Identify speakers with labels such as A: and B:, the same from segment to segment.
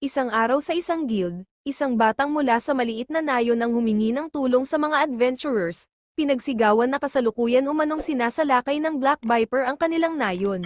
A: Isang araw sa isang guild, isang batang mula sa maliit na nayon ang humingi ng tulong sa mga adventurers, pinagsigawan na kasalukuyan umanong sinasalakay ng Black Viper ang kanilang nayon.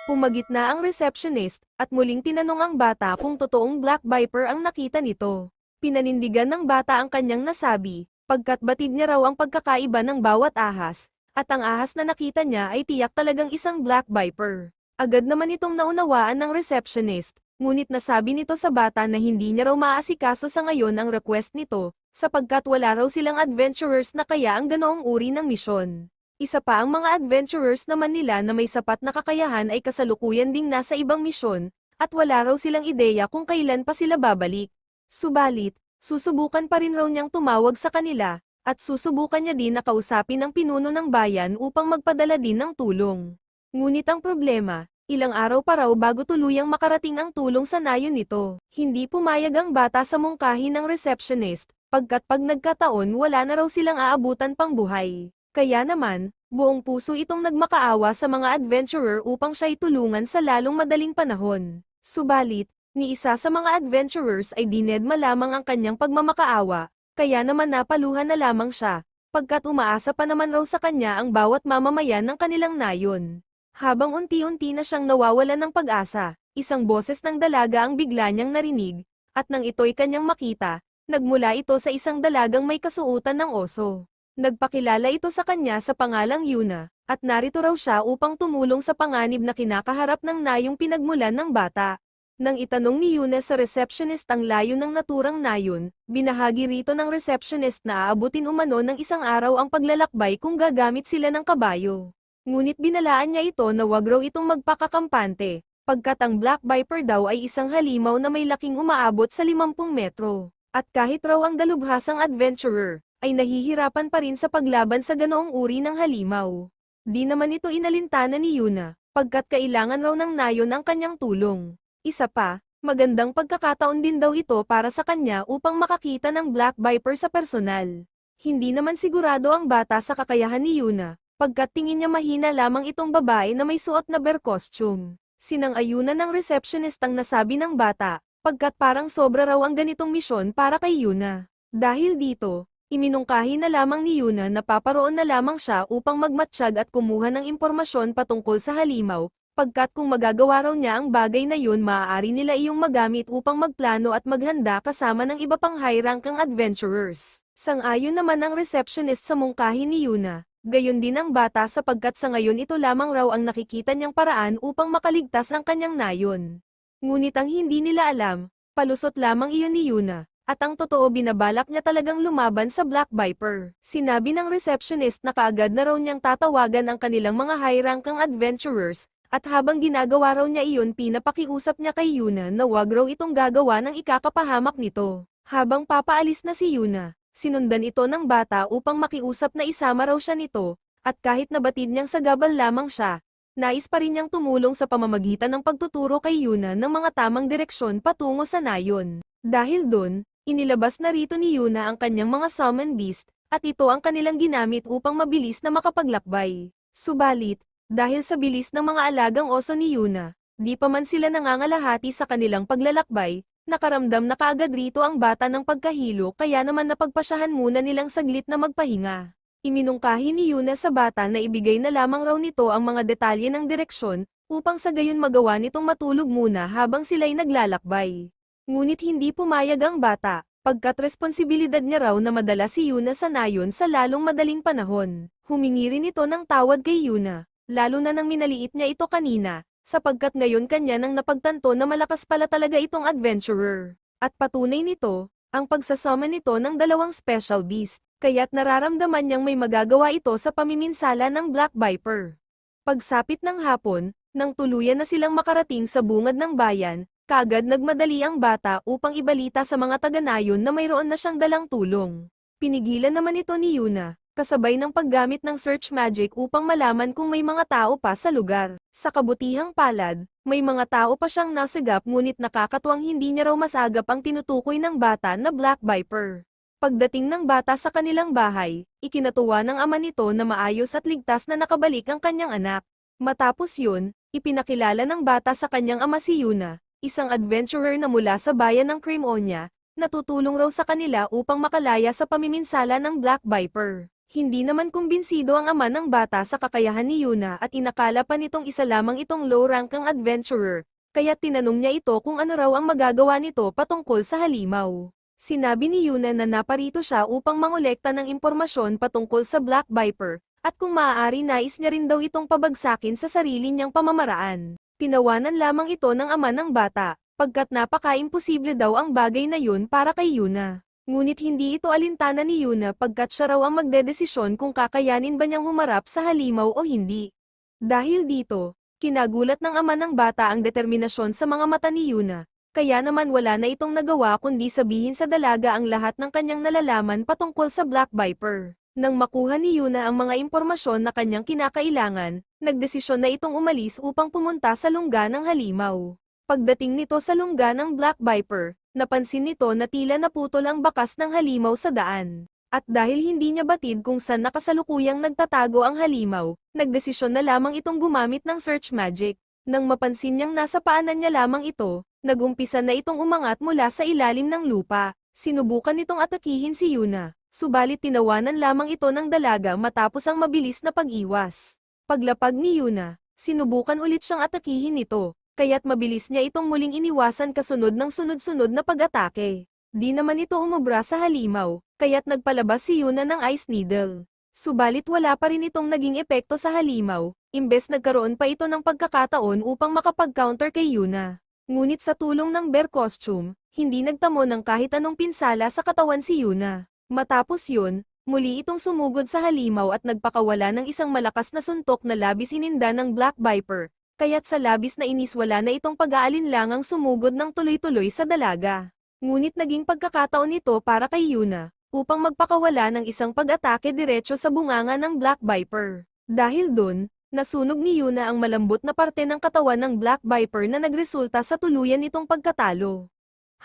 A: Pumagitna ang receptionist, at muling tinanong ang bata kung totoong Black Viper ang nakita nito. Pinanindigan ng bata ang kanyang nasabi, pagkat batid niya raw ang pagkakaiba ng bawat ahas, at ang ahas na nakita niya ay tiyak talagang isang Black Viper. Agad naman itong naunawaan ng receptionist, ngunit nasabi nito sa bata na hindi niya raw maaasikaso sa ngayon ang request nito, sapagkat wala raw silang adventurers na kaya ang ganoong uri ng misyon. Isa pa ang mga adventurers naman nila na may sapat na kakayahan ay kasalukuyan ding nasa ibang misyon, at wala raw silang ideya kung kailan pa sila babalik. Subalit, susubukan pa rin raw niyang tumawag sa kanila, at susubukan niya din na kausapin ang pinuno ng bayan upang magpadala din ng tulong. Ngunit ang problema, ilang araw pa raw bago tuluyang makarating ang tulong sa nayon nito. Hindi pumayag ang bata sa mungkahi ng receptionist, pagkat pag nagkataon wala na raw silang aabutan pang buhay. Kaya naman, buong puso itong nagmakaawa sa mga adventurer upang siya'y tulungan sa lalong madaling panahon. Subalit, ni isa sa mga adventurers ay dinedma lamang ang kanyang pagmamakaawa, kaya naman napaluhan na lamang siya, pagkat umaasa pa naman raw sa kanya ang bawat mamamayan ng kanilang nayon. Habang unti-unti na siyang nawawalan ng pag-asa, isang boses ng dalaga ang bigla niyang narinig, at nang ito'y kanyang makita, nagmula ito sa isang dalagang may kasuotan ng oso. Nagpakilala ito sa kanya sa pangalang Yuna, at narito raw siya upang tumulong sa panganib na kinakaharap ng nayong pinagmulan ng bata. Nang itanong ni Yuna sa receptionist ang layo ng naturang nayon, binahagi rito ng receptionist na aabutin umano ng isang araw ang paglalakbay kung gagamit sila ng kabayo. Ngunit binalaan niya ito na wag raw itong magpakakampante, pagkat ang Black Viper daw ay isang halimaw na may laking umaabot sa 50 metro. At kahit raw ang dalubhasang adventurer, ay nahihirapan pa rin sa paglaban sa ganoong uri ng halimaw. Di naman ito inalintana ni Yuna, pagkat kailangan raw ng nayon ang kanyang tulong. Isa pa, magandang pagkakataon din daw ito para sa kanya upang makakita ng Black Viper sa personal. Hindi naman sigurado ang bata sa kakayahan ni Yuna, pagkat tingin niya mahina lamang itong babae na may suot na bear costume. Sinang-ayunan ng receptionist ang nasabi ng bata, pagkat parang sobra raw ang ganitong misyon para kay Yuna. Dahil dito, iminungkahi na lamang ni Yuna na paparoon na lamang siya upang magmatsyag at kumuha ng impormasyon patungkol sa halimaw, pagkat kung magagawa raw niya ang bagay na yun maaari nila iyong magamit upang magplano at maghanda kasama ng iba pang high-ranking adventurers. Sang-ayon naman ang receptionist sa mungkahi ni Yuna, gayon din ang bata sapagkat sa ngayon ito lamang raw ang nakikita niyang paraan upang makaligtas ang kanyang nayon. Ngunit ang hindi nila alam, palusot lamang iyon ni Yuna. At ang totoo binabalak niya talagang lumaban sa Black Viper. Sinabi ng receptionist na kaagad na raw niyang tatawagan ang kanilang mga high-ranking adventurers, at habang ginagawa raw niya iyon pinapakiusap niya kay Yuna na wag raw itong gagawa ng ikakapahamak nito. Habang papaalis na si Yuna, sinundan ito ng bata upang makiusap na isama raw siya nito, at kahit nabatid niyang sagabal lamang siya, nais pa rin niyang tumulong sa pamamagitan ng pagtuturo kay Yuna ng mga tamang direksyon patungo sa nayon. Dahil dun, inilabas na rito ni Yuna ang kanyang mga summon beast, at ito ang kanilang ginamit upang mabilis na makapaglakbay. Subalit, dahil sa bilis ng mga alagang oso ni Yuna, di pa man sila nangangalahati sa kanilang paglalakbay, nakaramdam na kaagad rito ang bata ng pagkahilo kaya naman napagpasyahan muna nilang saglit na magpahinga. Iminungkahi ni Yuna sa bata na ibigay na lamang raw nito ang mga detalye ng direksyon, upang sa gayon magawa nitong matulog muna habang sila'y naglalakbay. Ngunit hindi pumayag ang bata, pagkat responsibilidad niya raw na madala si Yuna sa nayon sa lalong madaling panahon. Humingi rin ito ng tawad kay Yuna, lalo na nang minaliit niya ito kanina, sapagkat ngayon kanya nang napagtanto na malakas pala talaga itong adventurer. At patunay nito, ang pagsasummon nito ng dalawang special beast, kaya't nararamdaman niyang may magagawa ito sa pamiminsala ng Black Viper. Pagsapit ng hapon, nang tuluyan na silang makarating sa bungad ng bayan, kaagad nagmadali ang bata upang ibalita sa mga taga-nayon na mayroon na siyang dalang tulong. Pinigilan naman ito ni Yuna, kasabay ng paggamit ng search magic upang malaman kung may mga tao pa sa lugar. Sa kabutihang palad, may mga tao pa siyang nasagap ngunit nakakatuwang hindi niya raw masagap ang tinutukoy ng bata na Black Viper. Pagdating ng bata sa kanilang bahay, ikinatuwa ng ama nito na maayos at ligtas na nakabalik ang kanyang anak. Matapos yun, ipinakilala ng bata sa kanyang ama si Yuna. isang adventurer na mula sa bayan ng Cremonia, natutulong raw sa kanila upang makalaya sa pamiminsala ng Black Viper. Hindi naman kumbinsido ang ama ng bata sa kakayahan ni Yuna at inakala pa nitong isa lamang itong low-rankang adventurer, kaya tinanong niya ito kung ano raw ang magagawa nito patungkol sa halimaw. Sinabi ni Yuna na naparito siya upang mangolekta ng impormasyon patungkol sa Black Viper, at kung maaari nais niya rin daw itong pabagsakin sa sarili niyang pamamaraan. Tinawanan lamang ito ng ama ng bata, pagkat napaka-imposible daw ang bagay na yun para kay Yuna. Ngunit hindi ito alintana ni Yuna pagkat siya raw ang magdedesisyon kung kakayanin ba niyang humarap sa halimaw o hindi. Dahil dito, kinagulat ng ama ng bata ang determinasyon sa mga mata ni Yuna, kaya naman wala na itong nagawa kundi sabihin sa dalaga ang lahat ng kanyang nalalaman patungkol sa Black Viper. Nang makuha ni Yuna ang mga impormasyon na kanyang kinakailangan, nagdesisyon na itong umalis upang pumunta sa lungga ng halimaw. Pagdating nito sa lungga ng Black Viper, napansin nito na tila naputol ang bakas ng halimaw sa daan. At dahil hindi niya batid kung saan nakasalukuyang nagtatago ang halimaw, nagdesisyon na lamang itong gumamit ng search magic. Nang mapansin niyang nasa paanan niya lamang ito, nagumpisa na itong umangat mula sa ilalim ng lupa. Sinubukan nitong atakihin si Yuna, subalit tinawanan lamang ito ng dalaga matapos ang mabilis na pag-iwas. Paglapag ni Yuna, sinubukan ulit siyang atakihin nito, kaya't mabilis niya itong muling iniwasan kasunod ng sunod-sunod na pag-atake. Di naman ito umubra sa halimaw, kaya't nagpalabas si Yuna ng ice needle. Subalit wala pa rin itong naging epekto sa halimaw, imbes nagkaroon pa ito ng pagkakataon upang makapag-counter kay Yuna. Ngunit sa tulong ng bear costume, hindi nagtamo ng kahit anong pinsala sa katawan si Yuna. Matapos yun, muli itong sumugod sa halimaw at nagpakawala ng isang malakas na suntok na labis ininda ng Black Viper. Kaya't sa labis na inis wala na itong pag-aalinlangang sumugod ng tuloy-tuloy sa dalaga. Ngunit naging pagkakataon ito para kay Yuna, upang magpakawala ng isang pag-atake diretso sa bunganga ng Black Viper. Dahil dun, nasunog ni Yuna ang malambot na parte ng katawan ng Black Viper na nagresulta sa tuluyan nitong pagkatalo.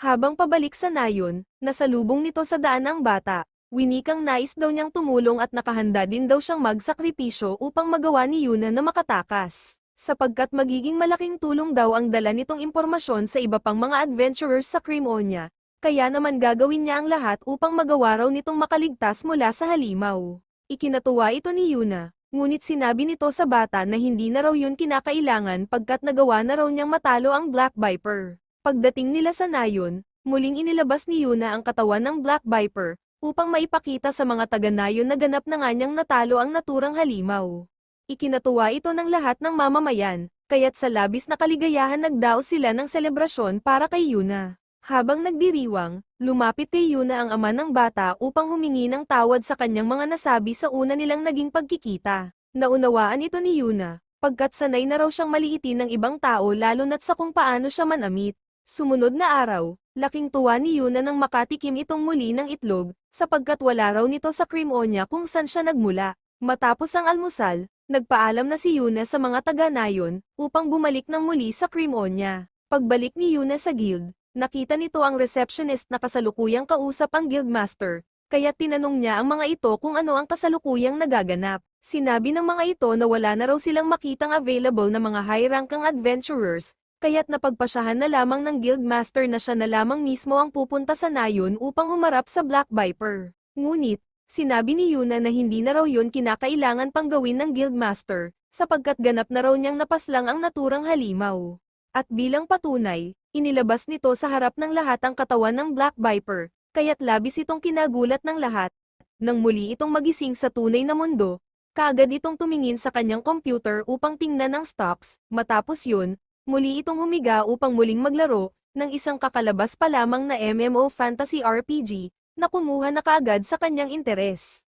A: Habang pabalik sa nayon, nasalubong nito sa daan ang bata, winikang nais daw niyang tumulong at nakahanda din daw siyang magsakripisyo upang magawa ni Yuna na makatakas. Sapagkat magiging malaking tulong daw ang dala nitong impormasyon sa iba pang mga adventurers sa Cremonia, kaya naman gagawin niya ang lahat upang magawa raw nitong makaligtas mula sa halimaw. Ikinatuwa ito ni Yuna, ngunit sinabi nito sa bata na hindi na raw yun kinakailangan pagkat nagawa na raw niyang matalo ang Black Viper. Pagdating nila sa nayon, muling inilabas ni Yuna ang katawan ng Black Viper, upang maipakita sa mga taga-nayon na ganap na nga niyang natalo ang naturang halimaw. Ikinatuwa ito ng lahat ng mamamayan, kaya't sa labis na kaligayahan nagdaos sila ng selebrasyon para kay Yuna. Habang nagdiriwang, lumapit kay Yuna ang ama ng bata upang humingi ng tawad sa kanyang mga nasabi sa una nilang naging pagkikita. Naunawaan ito ni Yuna, pagkat sanay na raw siyang maliitin ng ibang tao lalo na't sa kung paano siya manamit. Sumunod na araw, laking tuwa ni Yuna nang makatikim itong muli ng itlog, sapagkat wala raw nito sa Cremonia kung saan siya nagmula. Matapos ang almusal, nagpaalam na si Yuna sa mga taga-nayon, upang bumalik ng muli sa Cremonia. Pagbalik ni Yuna sa guild, nakita nito ang receptionist na kasalukuyang kausap ang guildmaster, kaya tinanong niya ang mga ito kung ano ang kasalukuyang nagaganap. Sinabi ng mga ito na wala na raw silang makitang available na mga high-rankang adventurers, kaya't napagpasyahan na lamang ng guildmaster na siya na lamang mismo ang pupunta sa nayon upang humarap sa Black Viper. Ngunit, sinabi ni Yuna na hindi na raw yun kinakailangan pang gawin ng guildmaster, sapagkat ganap na raw niyang napaslang ang naturang halimaw. At bilang patunay, inilabas nito sa harap ng lahat ang katawan ng Black Viper, kaya't labis itong kinagulat ng lahat. Nang muli itong magising sa tunay na mundo, kaagad itong tumingin sa kanyang computer upang tingnan ang stocks. Matapos yun, muli itong humiga upang muling maglaro ng isang kakalabas pa lamang na MMO fantasy RPG, na kumuha na kaagad sa kanyang interes.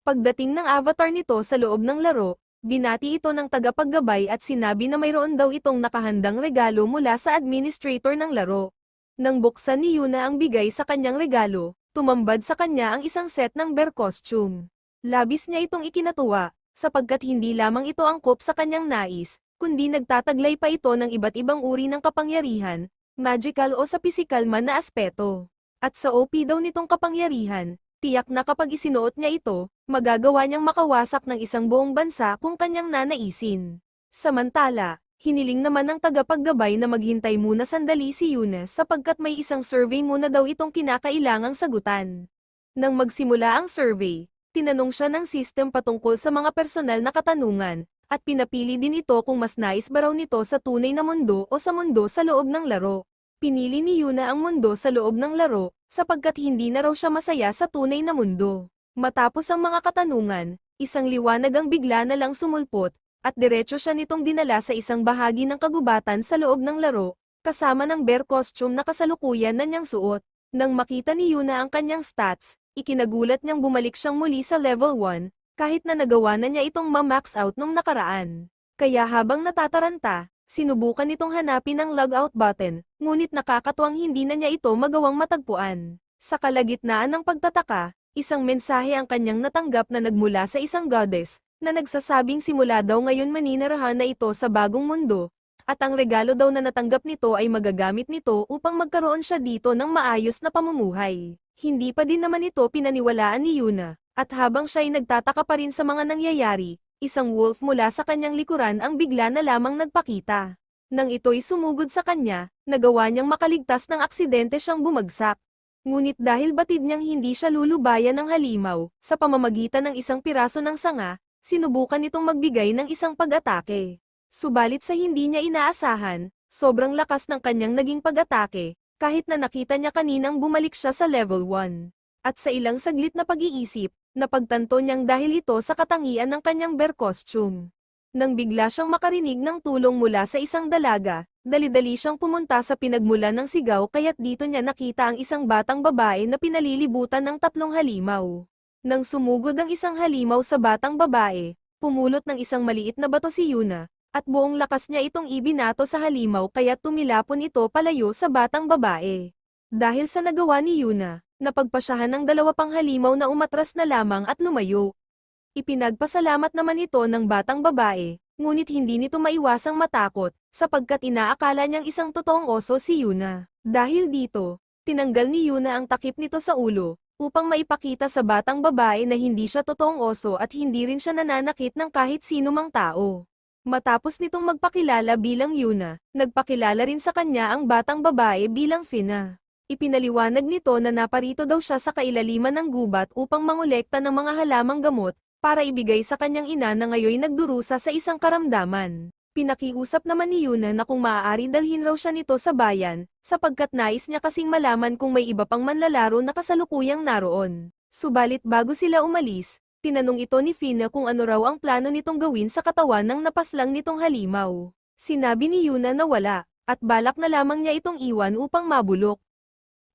A: Pagdating ng avatar nito sa loob ng laro, binati ito ng tagapaggabay at sinabi na mayroon daw itong nakahandang regalo mula sa administrator ng laro. Nang buksan ni Yuna ang bigay sa kanyang regalo, tumambad sa kanya ang isang set ng bear costume. Labis niya itong ikinatuwa, sapagkat hindi lamang ito angkop sa kanyang nais, kundi nagtataglay pa ito ng iba't ibang uri ng kapangyarihan, magical o sa pisikal man na aspeto. At sa OP daw nitong kapangyarihan, tiyak na kapag isinuot niya ito, magagawa niyang makawasak ng isang buong bansa kung kanyang nanaisin. Samantala, Hiniling naman ng tagapaggabay na maghintay muna sandali si Yuna sapagkat may isang survey muna daw itong kinakailangang sagutan. Nang magsimula ang survey, tinanong siya ng system patungkol sa mga personal na katanungan, at pinapili din ito kung mas nais ba raw nito sa tunay na mundo o sa mundo sa loob ng laro. Pinili ni Yuna ang mundo sa loob ng laro, sapagkat hindi na raw siya masaya sa tunay na mundo. Matapos ang mga katanungan, isang liwanag ang bigla na lang sumulpot, at diretso siya nitong dinala sa isang bahagi ng kagubatan sa loob ng laro, kasama ng bear costume na kasalukuyan na niyang suot. Nang makita ni Yuna ang kanyang stats, ikinagulat niyang bumalik siyang muli sa level 1, kahit na nagawa na niya itong ma-max out nung nakaraan. Kaya habang natataranta, sinubukan nitong hanapin ang logout button, ngunit nakakatuwang hindi na niya ito magawang matagpuan. Sa kalagitnaan ng pagtataka, isang mensahe ang kanyang natanggap na nagmula sa isang goddess, na nagsasabing simula daw ngayon maninirahan na ito sa bagong mundo, at ang regalo daw na natanggap nito ay magagamit nito upang magkaroon siya dito ng maayos na pamumuhay. Hindi pa din naman ito pinaniwalaan ni Yuna, at habang siya ay nagtataka pa rin sa mga nangyayari, isang wolf mula sa kanyang likuran ang bigla na lamang nagpakita. Nang ito'y sumugod sa kanya, nagawa niyang makaligtas ng aksidente siyang bumagsak. Ngunit dahil batid niyang hindi siya lulubayan ng halimaw, sa pamamagitan ng isang piraso ng sanga, sinubukan nitong magbigay ng isang pag-atake. Subalit sa hindi niya inaasahan, sobrang lakas ng kanyang naging pag-atake, kahit na nakita niya kaninang bumalik siya sa level 1. At sa ilang saglit na pag-iisip, napagtanto niyang dahil ito sa katangian ng kanyang bear costume. Nang bigla siyang makarinig ng tulong mula sa isang dalaga, dali-dali siyang pumunta sa pinagmulan ng sigaw kaya't dito niya nakita ang isang batang babae na pinalilibutan ng 3 halimaw. Nang sumugod ang isang halimaw sa batang babae, pumulot ng isang maliit na bato si Yuna, at buong lakas niya itong ibinato sa halimaw kaya tumilapon ito palayo sa batang babae. Dahil sa nagawa ni Yuna, napagpasyahan ng 2 pang halimaw na umatras na lamang at lumayo. Ipinagpasalamat naman ito ng batang babae, ngunit hindi nito maiwasang matakot, sapagkat inaakala niyang isang totoong oso si Yuna. Dahil dito, tinanggal ni Yuna ang takip nito sa ulo, upang maipakita sa batang babae na hindi siya totoong oso at hindi rin siya nananakit ng kahit sino mang tao. Matapos nitong magpakilala bilang Yuna, nagpakilala rin sa kanya ang batang babae bilang Fina. Ipinaliwanag nito na naparito daw siya sa kailaliman ng gubat upang mangolekta ng mga halamang gamot, para ibigay sa kanyang ina na ngayoy nagdurusa sa isang karamdaman. Pinakiusap naman ni Yuna na kung maaari dalhin raw siya nito sa bayan, sapagkat nais niya kasing malaman kung may iba pang manlalaro na kasalukuyang naroon. Subalit bago sila umalis, tinanong ito ni Fina kung ano raw ang plano nitong gawin sa katawan ng napaslang nitong halimaw. Sinabi ni Yuna na wala, at balak na lamang niya itong iwan upang mabulok.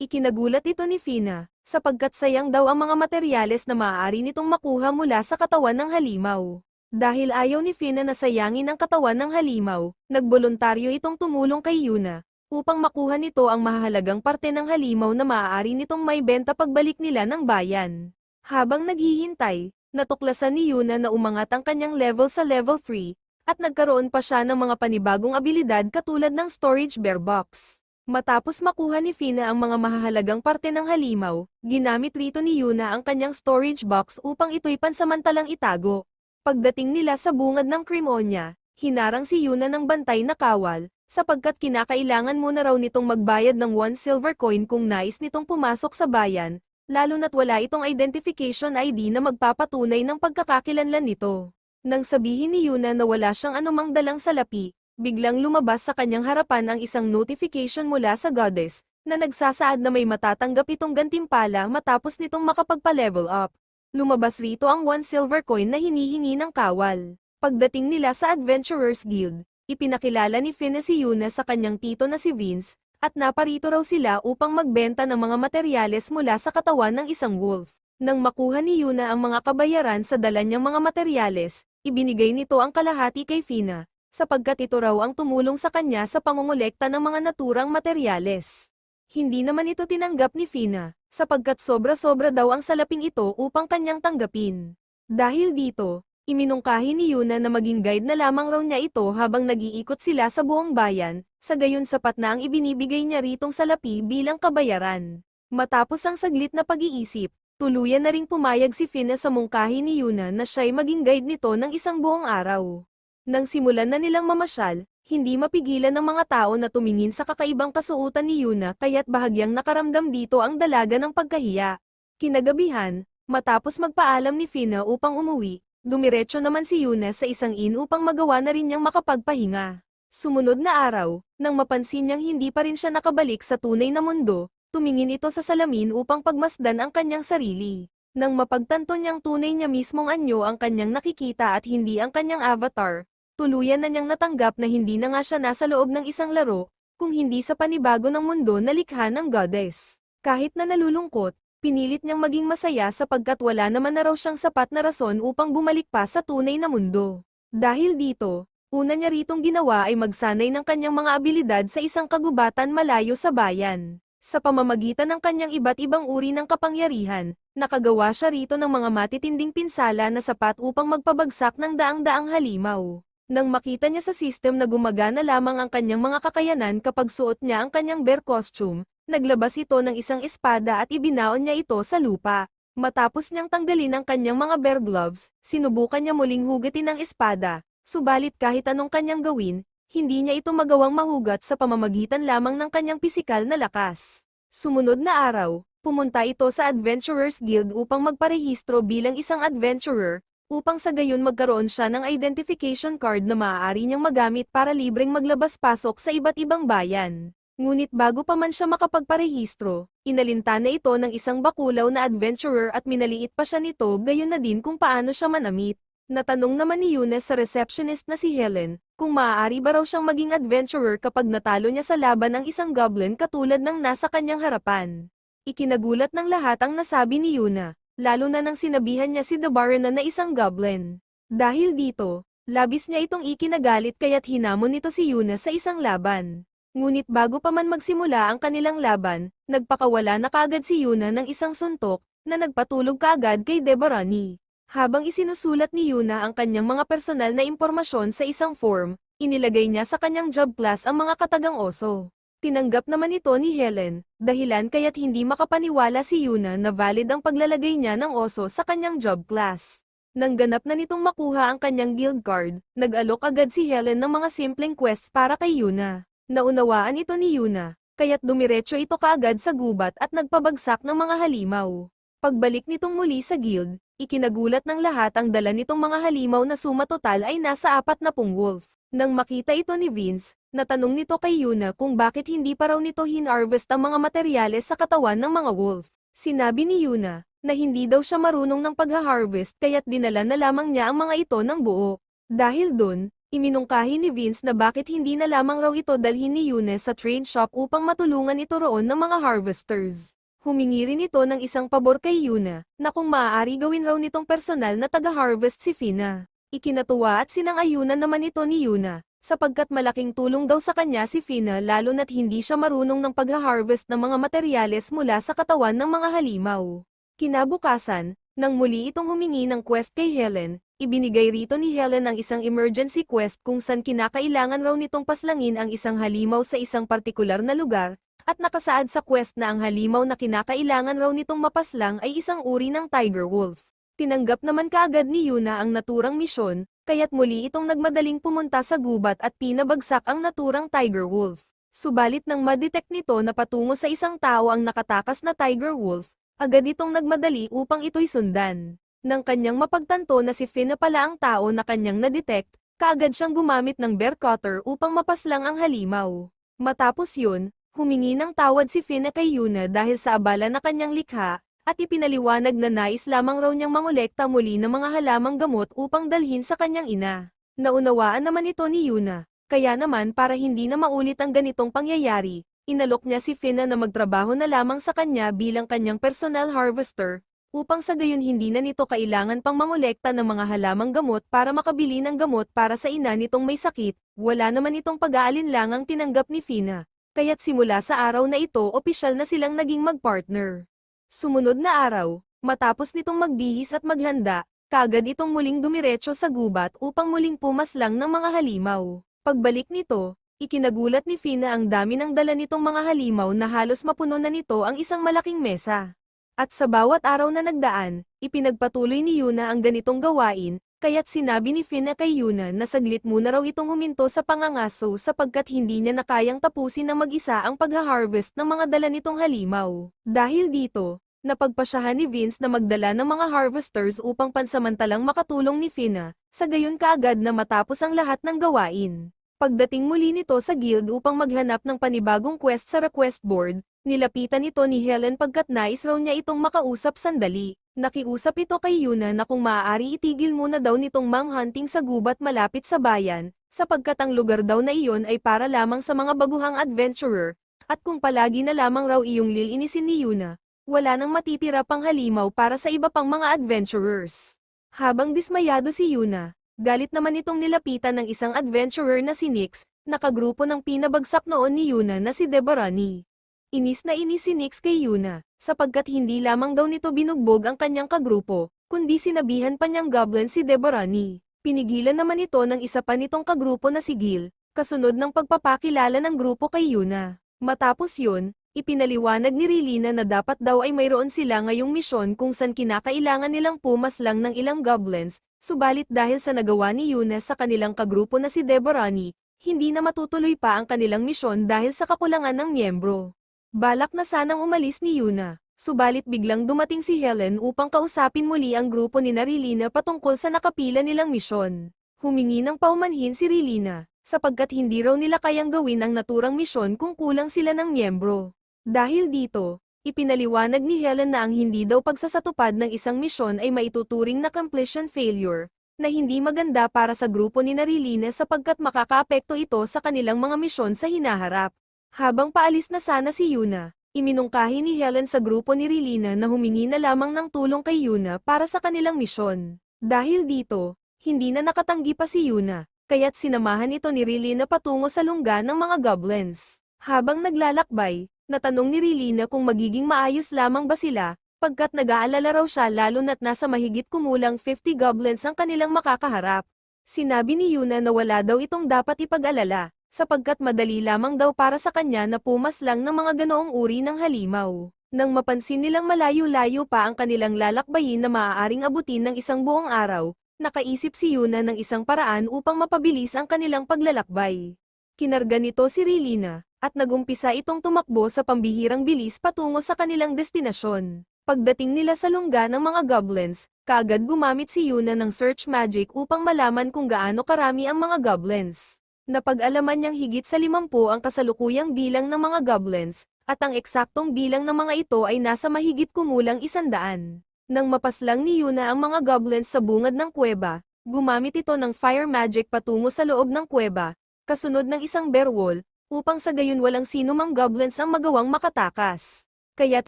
A: Ikinagulat ito ni Fina, sapagkat sayang daw ang mga materyales na maaari nitong makuha mula sa katawan ng halimaw. Dahil ayaw ni Fina na sayangin ang katawan ng halimaw, nagboluntaryo itong tumulong kay Yuna, upang makuha nito ang mahahalagang parte ng halimaw na maaari nitong maibenta pagbalik nila ng bayan. Habang naghihintay, natuklasan ni Yuna na umangat ang kanyang level sa level 3, at nagkaroon pa siya ng mga panibagong abilidad katulad ng storage bear box. Matapos makuha ni Fina ang mga mahahalagang parte ng halimaw, ginamit rito ni Yuna ang kanyang storage box upang ito'y pansamantalang itago. Pagdating nila sa bungad ng Cremonia, hinarang si Yuna ng bantay na kawal, sapagkat kinakailangan muna raw nitong magbayad ng 1 silver coin kung nais nitong pumasok sa bayan, lalo na't wala itong identification ID na magpapatunay ng pagkakakilanlan nito. Nang sabihin ni Yuna na wala siyang anumang dalang salapi, biglang lumabas sa kanyang harapan ang isang notification mula sa goddess, na nagsasaad na may matatanggap itong gantimpala matapos nitong makapagpa-level up. Lumabas rito ang 1 silver coin na hinihingi ng kawal. Pagdating nila sa Adventurers Guild, ipinakilala ni Fina si Yuna sa kanyang tito na si Vince, at naparito raw sila upang magbenta ng mga materyales mula sa katawan ng isang wolf. Nang makuha ni Yuna ang mga kabayaran sa dala niyang mga materyales, ibinigay nito ang kalahati kay Fina, sapagkat ito raw ang tumulong sa kanya sa pangongolekta ng mga naturang materyales. Hindi naman ito tinanggap ni Fina, sapagkat sobra-sobra daw ang salaping ito upang kanyang tanggapin. Dahil dito, iminungkahi ni Yuna na maging guide na lamang raw niya ito habang nag-iikot sila sa buong bayan, sa gayon sapat na ang ibinibigay niya ritong salapi bilang kabayaran. Matapos ang saglit na pag-iisip, tuluyan na ring pumayag si Fina sa mungkahi ni Yuna na siya'y maging guide nito ng isang buong araw. Nang simulan na nilang mamasyal, Hindi mapigilan ng mga tao na tumingin sa kakaibang kasuotan ni Yuna kaya't bahagyang nakaramdam dito ang dalaga ng pagkahiya. Kinagabihan, matapos magpaalam ni Fina upang umuwi, dumiretso naman si Yuna sa isang inn upang magawa na rin niyang makapagpahinga. Sumunod na araw, nang mapansin niyang hindi pa rin siya nakabalik sa tunay na mundo, tumingin ito sa salamin upang pagmasdan ang kanyang sarili. Nang mapagtanto niyang tunay niya mismong anyo ang kanyang nakikita at hindi ang kanyang avatar, tuluyan na niyang natanggap na hindi na nga siya nasa loob ng isang laro, kung hindi sa panibago ng mundo na likha ng goddess. Kahit na nalulungkot, pinilit niyang maging masaya sapagkat wala naman na raw siyang sapat na rason upang bumalik pa sa tunay na mundo. Dahil dito, una niya ritong ginawa ay magsanay ng kanyang mga abilidad sa isang kagubatan malayo sa bayan. Sa pamamagitan ng kanyang iba't ibang uri ng kapangyarihan, nakagawa siya rito ng mga matitinding pinsala na sapat upang magpabagsak ng daang-daang halimaw. Nang makita niya sa system na gumagana lamang ang kanyang mga kakayanan kapag suot niya ang kanyang bear costume, naglabas ito ng isang espada at ibinaon niya ito sa lupa. Matapos niyang tanggalin ang kanyang mga bear gloves, sinubukan niya muling hugatin ang espada, subalit kahit anong kanyang gawin, hindi niya ito magawang mahugat sa pamamagitan lamang ng kanyang pisikal na lakas. Sumunod na araw, pumunta ito sa Adventurers Guild upang magparehistro bilang isang adventurer, upang sa gayon magkaroon siya ng identification card na maaari niyang magamit para libreng maglabas-pasok sa iba't ibang bayan. Ngunit bago pa man siya makapagparehistro, inalintana ito ng isang bakulaw na adventurer at minaliit pa siya nito gayon na din kung paano siya manamit. Natanong naman ni Yuna sa receptionist na si Helen, kung maaari ba raw siyang maging adventurer kapag natalo niya sa laban ang isang goblin katulad ng nasa kanyang harapan. Ikinagulat ng lahat ang nasabi ni Yuna, lalo na nang sinabihan niya si The Baron na isang goblin. Dahil dito, labis niya itong ikinagalit kaya't hinamon nito si Yuna sa isang laban. Ngunit bago pa man magsimula ang kanilang laban, nagpakawala na kaagad si Yuna ng isang suntok, na nagpatulog kaagad kay Deborani. Habang isinusulat ni Yuna ang kanyang mga personal na impormasyon sa isang form, inilagay niya sa kanyang job class ang mga katagang oso. Tinanggap naman ito ni Helen, dahilan kaya't hindi makapaniwala si Yuna na valid ang paglalagay niya ng oso sa kanyang job class. Nang ganap na nitong makuha ang kanyang guild card, nag-alok agad si Helen ng mga simpleng quests para kay Yuna. Naunawaan ito ni Yuna, kaya't dumiretso ito kaagad sa gubat at nagpabagsak ng mga halimaw. Pagbalik nitong muli sa guild, ikinagulat ng lahat ang dala nitong mga halimaw na suma total ay nasa 40 wolf. Nang makita ito ni Vince, natanong nito kay Yuna kung bakit hindi pa raw nito hinarvest ang mga materyales sa katawan ng mga wolf. Sinabi ni Yuna, na hindi daw siya marunong ng pagha-harvest kaya't dinala na lamang niya ang mga ito ng buo. Dahil dun, iminungkahi ni Vince na bakit hindi na lamang raw ito dalhin ni Yuna sa trade shop upang matulungan ito roon ng mga harvesters. Humingi rin ito ng isang pabor kay Yuna, na kung maaari gawin raw nitong personal na taga-harvest si Fina. Ikinatuwa at sinang-ayunan naman ito ni Yuna, sapagkat malaking tulong daw sa kanya si Fina lalo na't hindi siya marunong ng pagha-harvest ng mga materyales mula sa katawan ng mga halimaw. Kinabukasan, nang muli itong humingi ng quest kay Helen, ibinigay rito ni Helen ang isang emergency quest kung saan kinakailangan raw nitong paslangin ang isang halimaw sa isang partikular na lugar, at nakasaad sa quest na ang halimaw na kinakailangan raw nitong mapaslang ay isang uri ng tiger wolf. Tinanggap naman kaagad ni Yuna ang naturang misyon, kaya't muli itong nagmadaling pumunta sa gubat at pinabagsak ang naturang tiger wolf. Subalit nang madetect nito na patungo sa isang tao ang nakatakas na tiger wolf, agad itong nagmadali upang ito'y sundan. Nang kanyang mapagtanto na si Fina pala ang tao na kanyang nadetect, kaagad siyang gumamit ng bear cutter upang mapaslang ang halimaw. Matapos yun, humingi ng tawad si Fina kay Yuna dahil sa abala na kanyang likha, at ipinaliwanag na nais lamang raw niyang mangolekta muli ng mga halamang gamot upang dalhin sa kanyang ina. Naunawaan naman ito ni Yuna, kaya naman para hindi na maulit ang ganitong pangyayari, inalok niya si Fina na magtrabaho na lamang sa kanya bilang kanyang personal harvester, upang sa gayon hindi na nito kailangan pang mangolekta ng mga halamang gamot para makabili ng gamot para sa ina nitong may sakit. Wala naman itong pag-aalinlangang tinanggap ni Fina. Kaya't simula sa araw na ito opisyal na silang naging magpartner. Sumunod na araw, matapos nitong magbihis at maghanda, kaagad itong muling dumiretso sa gubat upang muling pumaslang ng mga halimaw. Pagbalik nito, ikinagulat ni Fina ang dami ng dala nitong mga halimaw na halos mapuno na nito ang isang malaking mesa. At sa bawat araw na nagdaan, ipinagpatuloy ni Yuna ang ganitong gawain, Kaya't sinabi ni Fina kay Yuna na saglit muna raw itong huminto sa pangangaso sapagkat hindi niya na kayang tapusin ng mag-isa ang pagha-harvest ng mga dala nitong halimaw. Dahil dito, napagpasyahan ni Vince na magdala ng mga harvesters upang pansamantalang makatulong ni Fina, sa gayon kaagad na matapos ang lahat ng gawain. Pagdating muli nito sa guild upang maghanap ng panibagong quest sa request board, nilapitan ito ni Helen pagkat nais raw niya itong makausap sandali. Nakiusap ito kay Yuna na kung maaari itigil muna daw nitong manghunting sa gubat malapit sa bayan, sapagkat ang lugar daw na iyon ay para lamang sa mga baguhang adventurer, at kung palagi na lamang raw iyong lilinisin ni Yuna, wala nang matitira pang halimaw para sa iba pang mga adventurers. Habang dismayado si Yuna, galit naman itong nilapitan ng isang adventurer na si Nyx, nakagrupo ng pinabagsak noon ni Yuna na si Deborani. Inis na inis si Nyx kay Yuna, sapagkat hindi lamang daw nito binugbog ang kanyang kagrupo, kundi sinabihan pa niyang goblin si Deborani. Pinigilan naman ito ng isa pa nitong kagrupo na si Gil, kasunod ng pagpapakilala ng grupo kay Yuna. Matapos yun, ipinaliwanag ni Relina na dapat daw ay mayroon sila ngayong misyon kung saan kinakailangan nilang pumaslang ng ilang goblins, subalit dahil sa nagawa ni Yuna sa kanilang kagrupo na si Deborani, hindi na matutuloy pa ang kanilang misyon dahil sa kakulangan ng miyembro. Balak na sanang umalis ni Yuna, subalit biglang dumating si Helen upang kausapin muli ang grupo ni Relina patungkol sa nakapila nilang misyon. Humingi ng paumanhin si Relina, sapagkat hindi raw nila kayang gawin ang naturang misyon kung kulang sila ng miyembro. Dahil dito, ipinaliwanag ni Helen na ang hindi daw pagsasatupad ng isang misyon ay maituturing na completion failure, na hindi maganda para sa grupo ni Relina sapagkat makakaapekto ito sa kanilang mga misyon sa hinaharap. Habang paalis na sana si Yuna, iminungkahi ni Helen sa grupo ni Relina na humingi na lamang ng tulong kay Yuna para sa kanilang misyon. Dahil dito, hindi na nakatanggi pa si Yuna, kaya't sinamahan ito ni Relina patungo sa lungga ng mga goblins. Habang naglalakbay, natanong ni Relina kung magiging maayos lamang ba sila, pagkat nag-aalala raw siya lalo na't nasa mahigit kumulang 50 goblins ang kanilang makakaharap. Sinabi ni Yuna na wala daw itong dapat ipag-alala, sapagkat madali lamang daw para sa kanya na pumaslang ng mga ganoong uri ng halimaw. Nang mapansin nilang malayo-layo pa ang kanilang lalakbayin na maaaring abutin ng isang buong araw, nakaisip si Yuna ng isang paraan upang mapabilis ang kanilang paglalakbay. Kinarga nito si Relina, at nagumpisa itong tumakbo sa pambihirang bilis patungo sa kanilang destinasyon. Pagdating nila sa lungga ng mga goblins, kaagad gumamit si Yuna ng search magic upang malaman kung gaano karami ang mga goblins. Napag-alaman niyang higit sa 50 ang kasalukuyang bilang ng mga goblins, at ang eksaktong bilang ng mga ito ay nasa mahigit kumulang 100. Nang mapaslang ni Yuna ang mga goblins sa bungad ng kuweba, gumamit ito ng fire magic patungo sa loob ng kuweba, kasunod ng isang bear wall, upang sa gayon walang sino mang goblins ang magawang makatakas. Kaya't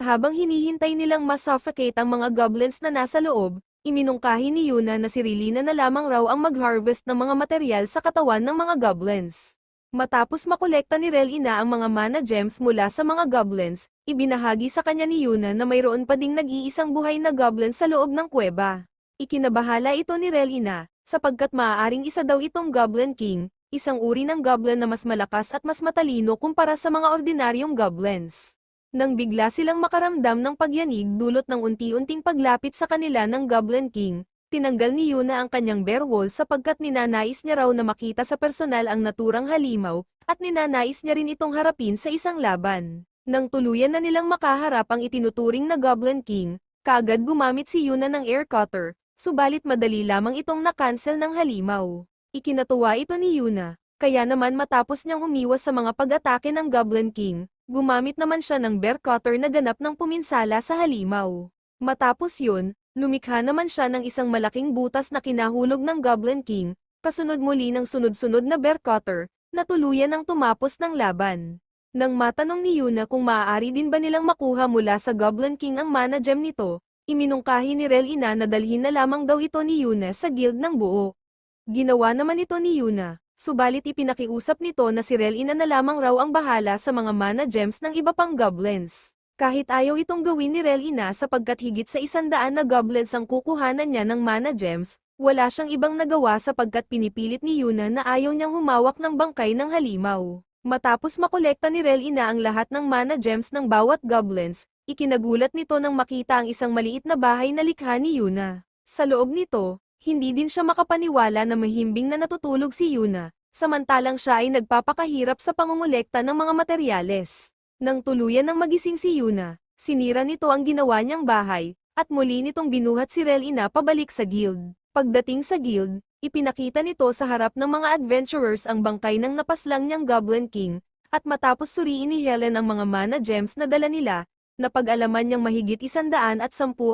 A: habang hinihintay nilang masuffocate ang mga goblins na nasa loob, iminungkahi ni Yuna na si Relina na lamang raw ang mag-harvest ng mga materyal sa katawan ng mga goblins. Matapos makolekta ni Relina ang mga mana gems mula sa mga goblins, ibinahagi sa kanya ni Yuna na mayroon pa ding nag-iisang buhay na goblin sa loob ng kuweba. Ikinabahala ito ni Relina, sapagkat maaaring isa daw itong Goblin King, isang uri ng goblin na mas malakas at mas matalino kumpara sa mga ordinaryong goblins. Nang bigla silang makaramdam ng pagyanig dulot ng unti-unting paglapit sa kanila ng Goblin King, tinanggal ni Yuna ang kanyang bear wall sapagkat ninanais niya raw na makita sa personal ang naturang halimaw, at ninanais niya rin itong harapin sa isang laban. Nang tuluyan na nilang makaharap ang itinuturing na Goblin King, kaagad gumamit si Yuna ng air cutter, subalit madali lamang itong na-cancel ng halimaw. Ikinatuwa ito ni Yuna, kaya naman matapos niyang umiwas sa mga pag-atake ng Goblin King, gumamit naman siya ng bear cutter na ganap ng puminsala sa halimaw. Matapos yun, lumikha naman siya ng isang malaking butas na kinahulog ng Goblin King, kasunod muli ng sunod-sunod na bear cutter, na tuluyan ang tumapos ng laban. Nang matanong ni Yuna kung maaari din ba nilang makuha mula sa Goblin King ang mana gem nito, iminungkahi ni Relina na dalhin na lamang daw ito ni Yuna sa guild ng buo. Ginawa naman ito ni Yuna. Subalit ipinakiusap nito na si Relina na lamang raw ang bahala sa mga mana gems ng iba pang goblins. Kahit ayaw itong gawin ni Relina sapagkat higit sa 100 na goblins ang kukuhanan niya ng mana gems, wala siyang ibang nagawa sapagkat pinipilit ni Yuna na ayaw niyang humawak ng bangkay ng halimaw. Matapos makolekta ni Relina ang lahat ng mana gems ng bawat goblins, ikinagulat nito nang makita ang isang maliit na bahay na likha ni Yuna. Sa loob nito, Hindi din siya makapaniwala na mahimbing na natutulog si Yuna, samantalang siya ay nagpapakahirap sa pangungulekta ng mga materyales. Nang tuluyan ng magising si Yuna, sinira nito ang ginawa niyang bahay, at muli nitong binuhat si Relina pabalik sa guild. Pagdating sa guild, ipinakita nito sa harap ng mga adventurers ang bangkay ng napaslang niyang Goblin King, at matapos suriin ni Helen ang mga mana gems na dala nila, napag-alaman niyang mahigit 110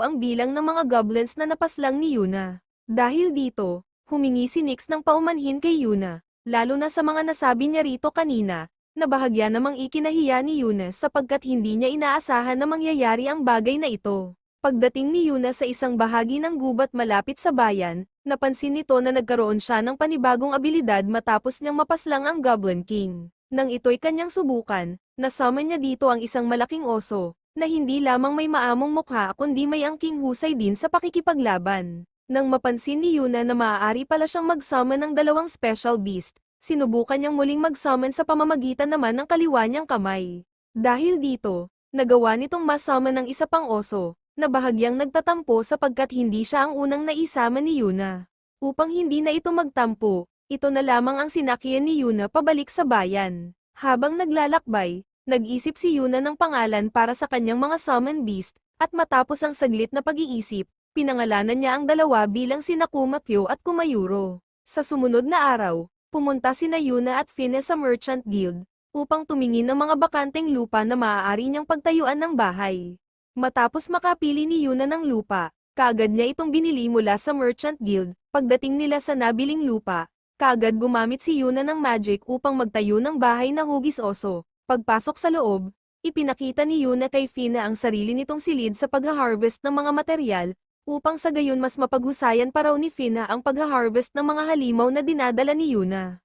A: ang bilang ng mga goblins na napaslang ni Yuna. Dahil dito, humingi si Nyx ng paumanhin kay Yuna, lalo na sa mga nasabi niya rito kanina, na bahagya namang ikinahiya ni Yuna sapagkat hindi niya inaasahan na mangyayari ang bagay na ito. Pagdating ni Yuna sa isang bahagi ng gubat malapit sa bayan, napansin nito na nagkaroon siya ng panibagong abilidad matapos niyang mapaslang ang Goblin King. Nang ito'y kanyang subukan, nasummon niya dito ang isang malaking oso, na hindi lamang may maamong mukha kundi may angking husay din sa pakikipaglaban. Nang mapansin ni Yuna na maaari pala siyang mag-summon ng dalawang special beast, sinubukan niyang muling mag-summon sa pamamagitan naman ng kaliwa niyang kamay. Dahil dito, nagawa nitong ma-summon ng isa pang oso, na bahagyang nagtatampo sapagkat hindi siya ang unang naisama ni Yuna. Upang hindi na ito magtampo, ito na lamang ang sinakyan ni Yuna pabalik sa bayan. Habang naglalakbay, nag-isip si Yuna ng pangalan para sa kanyang mga summon beast, at matapos ang saglit na pag-iisip, pinangalanan niya ang dalawa bilang sina Kumakyo at Kumayuro. Sa sumunod na araw, pumunta sina Yuna at Fine sa Merchant Guild, upang tumingin ng mga bakanteng lupa na maaari niyang pagtayuan ng bahay. Matapos makapili ni Yuna ng lupa, kaagad niya itong binili mula sa Merchant Guild. Pagdating nila sa nabiling lupa, kaagad gumamit si Yuna ng magic upang magtayo ng bahay na hugis oso. Pagpasok sa loob, ipinakita ni Yuna kay Fine ang sarili nitong silid sa pag-harvest ng mga material, upang sa gayon mas mapaghusayan pa raw ni Fina ang pag-harvest ng mga halimaw na dinadala ni Yuna.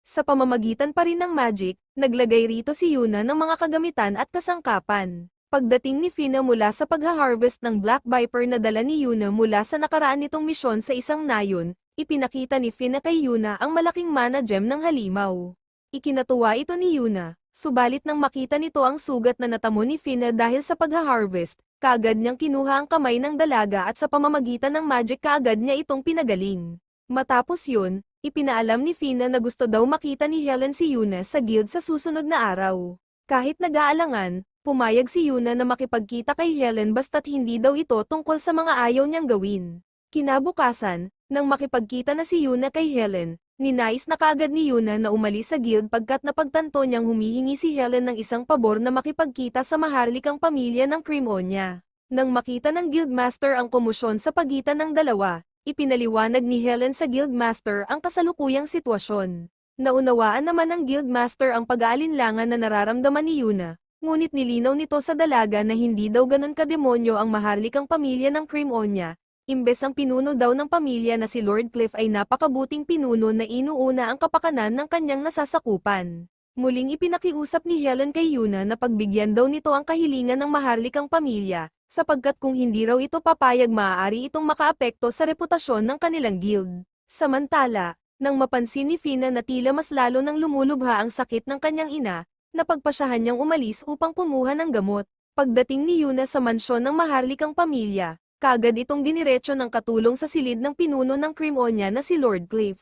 A: Sa pamamagitan pa rin ng magic, naglagay rito si Yuna ng mga kagamitan at kasangkapan. Pagdating ni Fina mula sa pag-harvest ng Black Viper na dala ni Yuna mula sa nakaraan nitong misyon sa isang nayon, ipinakita ni Fina kay Yuna ang malaking mana gem ng halimaw. Ikinatuwa ito ni Yuna, subalit nang makita nito ang sugat na natamo ni Fina dahil sa pag-harvest, kaagad niyang kinuha ang kamay ng dalaga at sa pamamagitan ng magic kaagad niya itong pinagaling. Matapos yun, ipinaalam ni Fina na gusto daw makita ni Helen si Yuna sa guild sa susunod na araw. Kahit nag-aalangan, pumayag si Yuna na makipagkita kay Helen basta't hindi daw ito tungkol sa mga ayaw niyang gawin. Kinabukasan, nang makipagkita na si Yuna kay Helen, ninais na kaagad ni Yuna na umalis sa guild pagkat napagtanto niyang humihingi si Helen ng isang pabor na makipagkita sa maharlikang pamilya ng Cremonia. Nang makita ng guildmaster ang komosyon sa pagitan ng dalawa, ipinaliwanag ni Helen sa guildmaster ang kasalukuyang sitwasyon. Naunawaan naman ng guildmaster ang pag-aalinlangan na nararamdaman ni Yuna, ngunit nilinaw nito sa dalaga na hindi daw ganon kademonyo ang maharlikang pamilya ng Cremonia. Imbes ang pinuno daw ng pamilya na si Lord Cliff ay napakabuting pinuno na inuuna ang kapakanan ng kanyang nasasakupan. Muling ipinakiusap ni Helen kay Yuna na pagbigyan daw nito ang kahilingan ng maharlikang pamilya, sapagkat kung hindi raw ito papayag maaari itong makaapekto sa reputasyon ng kanilang guild. Samantala, nang mapansin ni Fina na tila mas lalo nang lumulubha ang sakit ng kanyang ina, napagpasyahan niyang umalis upang kumuha ng gamot. Pagdating ni Yuna sa mansyon ng maharlikang pamilya, kaagad itong diniretso ng katulong sa silid ng pinuno ng Cremonia na si Lord Cliff.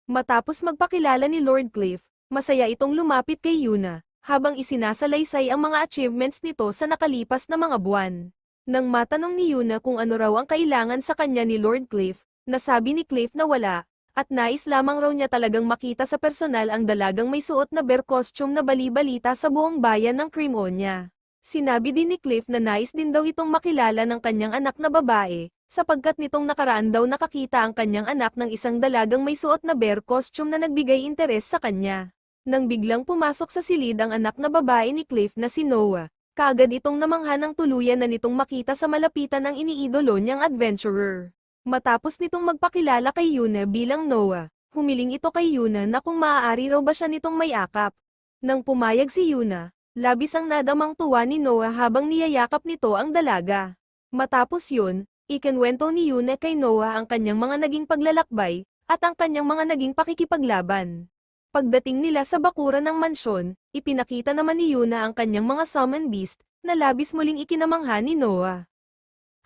A: Matapos magpakilala ni Lord Cliff, masaya itong lumapit kay Yuna, habang isinasalaysay ang mga achievements nito sa nakalipas na mga buwan. Nang matanong ni Yuna kung ano raw ang kailangan sa kanya ni Lord Cliff, nasabi ni Cliff na wala, at nais lamang raw niya talagang makita sa personal ang dalagang may suot na bear costume na bali-balita sa buong bayan ng Cremonia. Sinabi din ni Cliff na nais din daw itong makilala ng kanyang anak na babae, sapagkat nitong nakaraan daw nakakita ang kanyang anak ng isang dalagang may suot na bear costume na nagbigay interes sa kanya. Nang biglang pumasok sa silid ang anak na babae ni Cliff na si Noah, kaagad itong namangha ng tuluyan na nitong makita sa malapitan ng iniidolo niyang adventurer. Matapos nitong magpakilala kay Yuna bilang Noah, humiling ito kay Yuna na kung maaari raw ba siya nitong may akap. Nang pumayag si Yuna, labis ang nadamang tuwa ni Noah habang niyayakap nito ang dalaga. Matapos yun, ikinwento ni Yuna kay Noah ang kanyang mga naging paglalakbay, at ang kanyang mga naging pakikipaglaban. Pagdating nila sa bakuran ng mansyon, ipinakita naman ni Yuna ang kanyang mga summon beast, na labis muling ikinamangha ni Noah.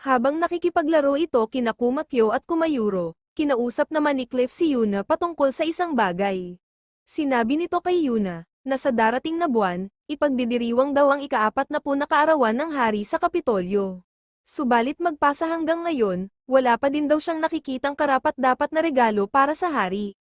A: Habang nakikipaglaro ito kina Kumakyo at Kumayuro, kinausap naman ni Cliff si Yuna patungkol sa isang bagay. Sinabi nito kay Yuna, na sa darating na buwan, ipagdidiriwang daw ang ika-40 na kaarawan ng hari sa Kapitolyo. Subalit magpasa hanggang ngayon, wala pa din daw siyang nakikitang karapat-dapat na regalo para sa hari.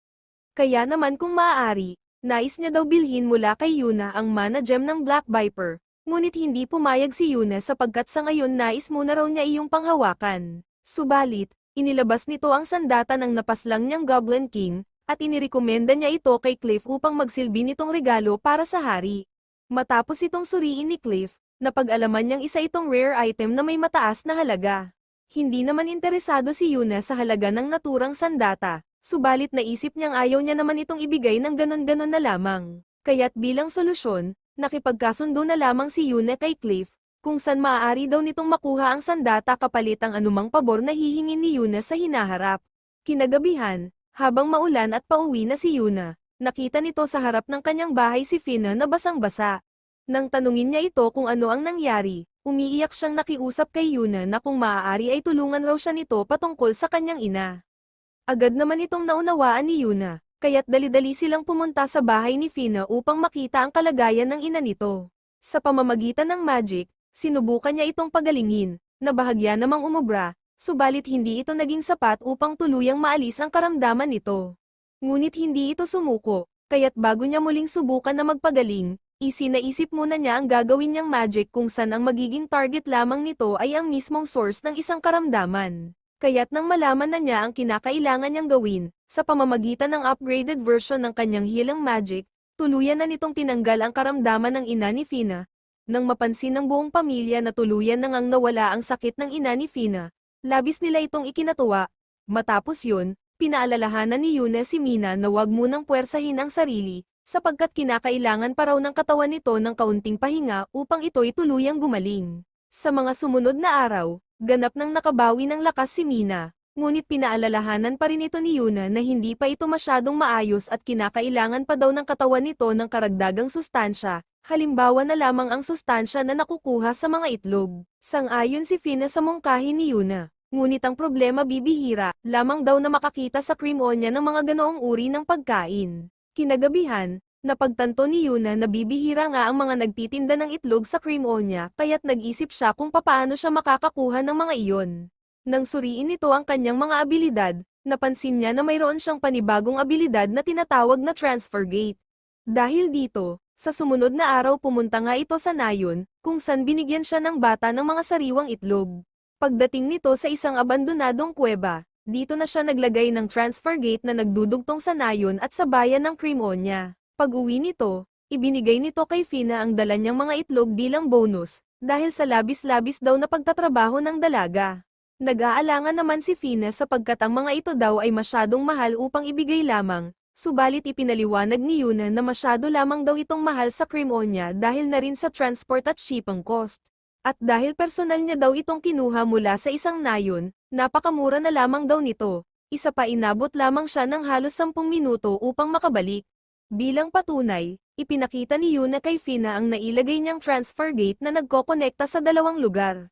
A: Kaya naman kung maaari, nais niya daw bilhin mula kay Yuna ang mana gem ng Black Viper, ngunit hindi pumayag si Yuna sapagkat sa ngayon nais muna raw niya iyong panghawakan. Subalit, inilabas nito ang sandata ng napaslang niyang Goblin King, at inirekomenda niya ito kay Cliff upang magsilbi nitong regalo para sa hari. Matapos itong suriin ni Cliff, napag-alaman niyang isa itong rare item na may mataas na halaga. Hindi naman interesado si Yuna sa halaga ng naturang sandata, subalit naisip niyang ayaw niya naman itong ibigay ng ganon-ganon na lamang. Kaya't bilang solusyon, nakipagkasundo na lamang si Yuna kay Cliff, kung saan maaari daw nitong makuha ang sandata kapalit ang anumang pabor na hihingin ni Yuna sa hinaharap. Kinagabihan, habang maulan at pauwi na si Yuna, nakita nito sa harap ng kanyang bahay si Fina na basang-basa. Nang tanungin niya ito kung ano ang nangyari, umiiyak siyang nakiusap kay Yuna na kung maaari ay tulungan raw siya nito patungkol sa kanyang ina. Agad naman itong naunawaan ni Yuna, kaya't dali-dali silang pumunta sa bahay ni Fina upang makita ang kalagayan ng ina nito. Sa pamamagitan ng magic, sinubukan niya itong pagalingin, na bahagya namang umubra, subalit hindi ito naging sapat upang tuluyang maalis ang karamdaman nito. Ngunit hindi ito sumuko, kaya't bago niya muling subukan na magpagaling, isinaisip muna niya ang gagawin niyang magic kung saan ang magiging target lamang nito ay ang mismong source ng isang karamdaman. Kaya't nang malaman na niya ang kinakailangan niyang gawin, sa pamamagitan ng upgraded version ng kanyang healing magic, tuluyan na nitong tinanggal ang karamdaman ng ina ni Fina. Nang mapansin ng buong pamilya na tuluyan na ngang nawala ang sakit ng ina ni Fina, labis nila itong ikinatuwa. Matapos yun, pinaalalahanan ni Yuna si Mina na wag munang puwersahin ang sarili, sapagkat kinakailangan pa raw ng katawan nito ng kaunting pahinga upang ito'y tuluyang gumaling. Sa mga sumunod na araw, ganap nang nakabawi ng lakas si Mina, ngunit pinaalalahanan pa rin ito ni Yuna na hindi pa ito masyadong maayos at kinakailangan pa daw ng katawan nito ng karagdagang sustansya, halimbawa na lamang ang sustansya na nakukuha sa mga itlog. Sang-ayon si Fina sa mungkahi ni Yuna. Ngunit ang problema bibihira, lamang daw na makakita sa Cream Onya ng mga ganoong uri ng pagkain. Kinagabihan, napagtanto ni Yuna na bibihira nga ang mga nagtitinda ng itlog sa Cream Onya, kaya't nag-isip siya kung papaano siya makakakuha ng mga iyon. Nang suriin nito ang kanyang mga abilidad, napansin niya na mayroon siyang panibagong abilidad na tinatawag na Transfer Gate. Dahil dito, sa sumunod na araw pumunta nga ito sa nayon, kung saan binigyan siya ng bata ng mga sariwang itlog. Pagdating nito sa isang abandonadong kuweba, dito na siya naglagay ng transfer gate na nagdudugtong sa nayon at sa bayan ng Cream Onya. Pag-uwi nito, ibinigay nito kay Fina ang dala niyang mga itlog bilang bonus, dahil sa labis-labis daw na pagtatrabaho ng dalaga. Nag-aalangan naman si Fina sapagkat ang mga ito daw ay masyadong mahal upang ibigay lamang, subalit ipinaliwanag ni Yuna na masyado lamang daw itong mahal sa Cream Onya dahil na rin sa transport at shipping cost. At dahil personal niya daw itong kinuha mula sa isang nayon, napakamura na lamang daw nito. Isa pa inabot lamang siya ng halos 10 minuto upang makabalik. Bilang patunay, ipinakita ni Yuna kay Fina ang nailagay niyang transfer gate na nagkokonekta sa dalawang lugar.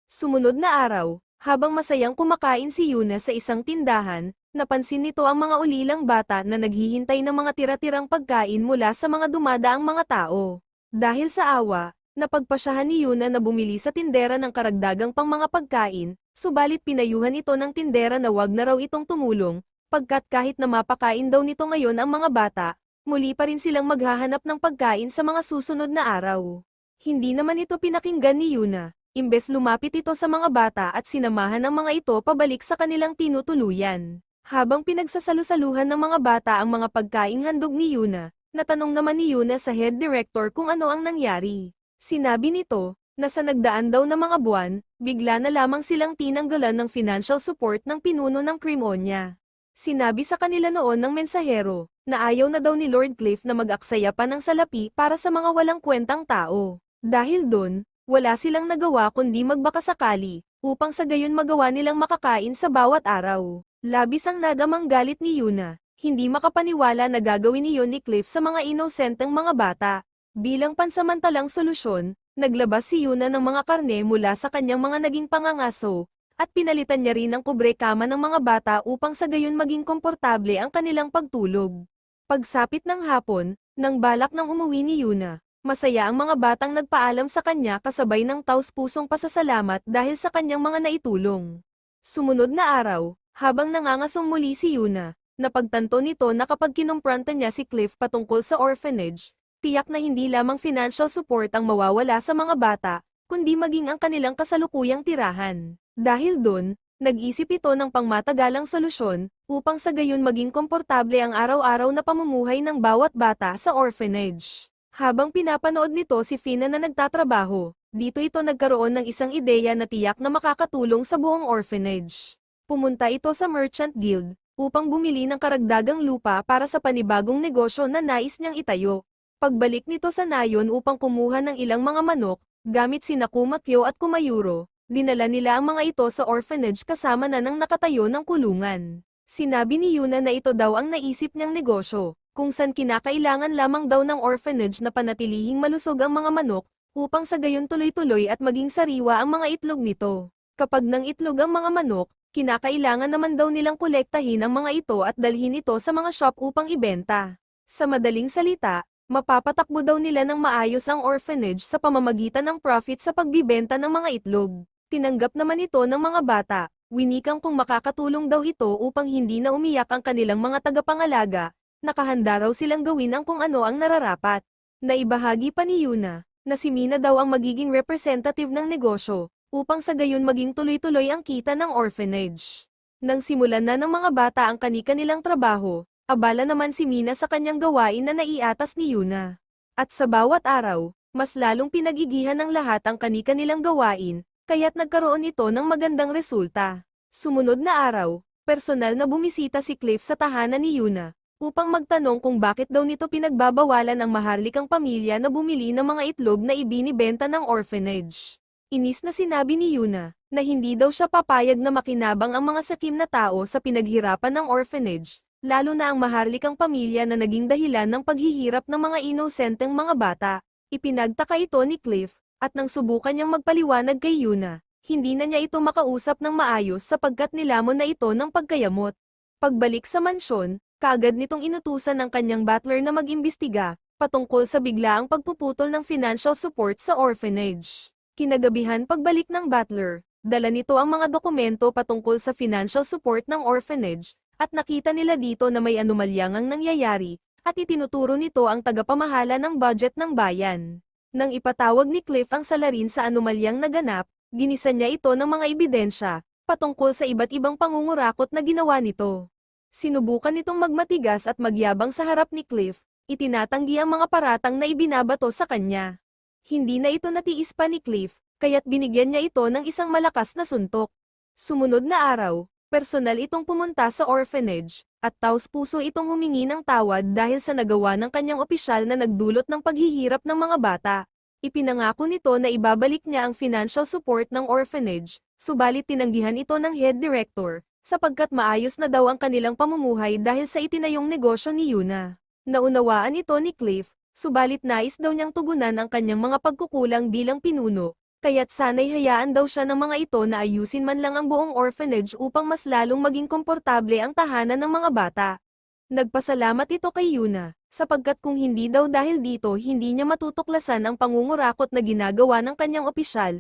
A: Sumunod na araw, habang masayang kumakain si Yuna sa isang tindahan, napansin nito ang mga ulilang bata na naghihintay ng mga tira-tirang pagkain mula sa mga dumadaang mga tao. Dahil sa awa, napagpasyahan ni Yuna na bumili sa tindera ng karagdagang pang mga pagkain, subalit pinayuhan ito ng tindera na wag na raw itong tumulong, pagkat kahit na mapakain daw nito ngayon ang mga bata, muli pa rin silang maghahanap ng pagkain sa mga susunod na araw. Hindi naman ito pinakinggan ni Yuna, imbes lumapit ito sa mga bata at sinamahan ng mga ito pabalik sa kanilang tinutuluyan. Habang pinagsasalusaluhan ng mga bata ang mga pagkaing handog ni Yuna, natanong naman ni Yuna sa head director kung ano ang nangyari. Sinabi nito, na sa nagdaan daw na mga buwan, bigla na lamang silang tinanggalan ng financial support ng pinuno ng Cream Onya. Sinabi sa kanila noon ng mensahero, na ayaw na daw ni Lord Cliff na mag-aksaya pa ng salapi para sa mga walang kwentang tao. Dahil dun, wala silang nagawa kundi magbakasakali, upang sa gayon magawa nilang makakain sa bawat araw. Labis ang nadamang galit ni Yuna, hindi makapaniwala na gagawin niyon ni Cliff sa mga inosenteng mga bata. Bilang pansamantalang solusyon, Naglabas si Yuna ng mga karne mula sa kanyang mga naging pangangaso, at pinalitan niya rin ang kubre-kama ng mga bata upang sa gayon maging komportable ang kanilang pagtulog. Pagsapit ng hapon, nang balak ng umuwi ni Yuna, masaya ang mga batang nagpaalam sa kanya kasabay ng taus-pusong pasasalamat dahil sa kanyang mga naitulong. Sumunod na araw, habang nangangasong muli si Yuna, napagtanto nito na kapag kinumpronta niya si Cliff patungkol sa orphanage, tiyak na hindi lamang financial support ang mawawala sa mga bata, kundi maging ang kanilang kasalukuyang tirahan. Dahil doon, nag-isip ito ng pangmatagalang solusyon, upang sa gayon maging komportable ang araw-araw na pamumuhay ng bawat bata sa orphanage. Habang pinapanood nito si Fina na nagtatrabaho, dito ito nagkaroon ng isang ideya na tiyak na makakatulong sa buong orphanage. Pumunta ito sa Merchant Guild, upang bumili ng karagdagang lupa para sa panibagong negosyo na nais niyang itayo. Pagbalik nito sa nayon upang kumuha ng ilang mga manok, gamit sina Kumakyo at Kumayuro, dinala nila ang mga ito sa orphanage kasama na ng nakatayo ng kulungan. Sinabi ni Yuna na ito daw ang naisip niyang negosyo, kung saan kinakailangan lamang daw ng orphanage na panatilihing malusog ang mga manok, upang sa gayon tuloy-tuloy at maging sariwa ang mga itlog nito. Kapag nang itlog ang mga manok, kinakailangan naman daw nilang kolektahin ang mga ito at dalhin ito sa mga shop upang ibenta. Sa madaling salita, mapapatakbo daw nila ng maayos ang orphanage sa pamamagitan ng profit sa pagbibenta ng mga itlog. Tinanggap naman ito ng mga bata, winikang kung makakatulong daw ito upang hindi na umiyak ang kanilang mga tagapangalaga, nakahanda raw silang gawin ang kung ano ang nararapat. Naibahagi pa ni Yuna, na si Mina daw ang magiging representative ng negosyo, upang sa gayon maging tuloy-tuloy ang kita ng orphanage. Nang simulan na ng mga bata ang kani-kanilang trabaho, abala naman si Mina sa kanyang gawain na naiatas ni Yuna. At sa bawat araw, mas lalong pinagigihan ng lahat ang kani-kanilang gawain, kaya't nagkaroon ito ng magandang resulta. Sumunod na araw, personal na bumisita si Cliff sa tahanan ni Yuna, upang magtanong kung bakit daw nito pinagbabawalan ang maharlikang pamilya na bumili ng mga itlog na ibinibenta ng orphanage. Inis na sinabi ni Yuna, na hindi daw siya papayag na makinabang ang mga sakim na tao sa pinaghirapan ng orphanage, lalo na ang maharlikang pamilya na naging dahilan ng paghihirap ng mga inosenteng mga bata. Ipinagtaka ito ni Cliff, at nang subukan niyang magpaliwanag kay Yuna, hindi na niya ito makausap ng maayos sapagkat nilamon na ito ng pagkayamot. Pagbalik sa mansyon, kaagad nitong inutusan ng kanyang butler na mag-imbestiga, patungkol sa biglaang pagpuputol ng financial support sa orphanage. Kinagabihan pagbalik ng butler, dala nito ang mga dokumento patungkol sa financial support ng orphanage, at nakita nila dito na may anomalyang ang nangyayari, at itinuturo nito ang tagapamahala ng budget ng bayan. Nang ipatawag ni Cliff ang salarin sa anomalyang naganap, ginisa niya ito ng mga ebidensya, patungkol sa iba't ibang pangungurakot na ginawa nito. Sinubukan nitong magmatigas at magyabang sa harap ni Cliff, itinatanggi ang mga paratang na ibinabato sa kanya. Hindi na ito natiis pa ni Cliff, kaya't binigyan niya ito ng isang malakas na suntok. Sumunod na araw, personal itong pumunta sa orphanage, at taos-puso itong humingi ng tawad dahil sa nagawa ng kanyang opisyal na nagdulot ng paghihirap ng mga bata. Ipinangako nito na ibabalik niya ang financial support ng orphanage, subalit tinanggihan ito ng head director, sapagkat maayos na daw ang kanilang pamumuhay dahil sa itinayong negosyo ni Yuna. Naunawaan ito ni Cliff, subalit nais daw niyang tugunan ang kanyang mga pagkukulang bilang pinuno, kaya't sana'y hayaan daw siya ng mga ito na ayusin man lang ang buong orphanage upang mas lalong maging komportable ang tahanan ng mga bata. Nagpasalamat ito kay Yuna, sapagkat kung hindi daw dahil dito hindi niya matutuklasan ang pangungurakot na ginagawa ng kanyang opisyal.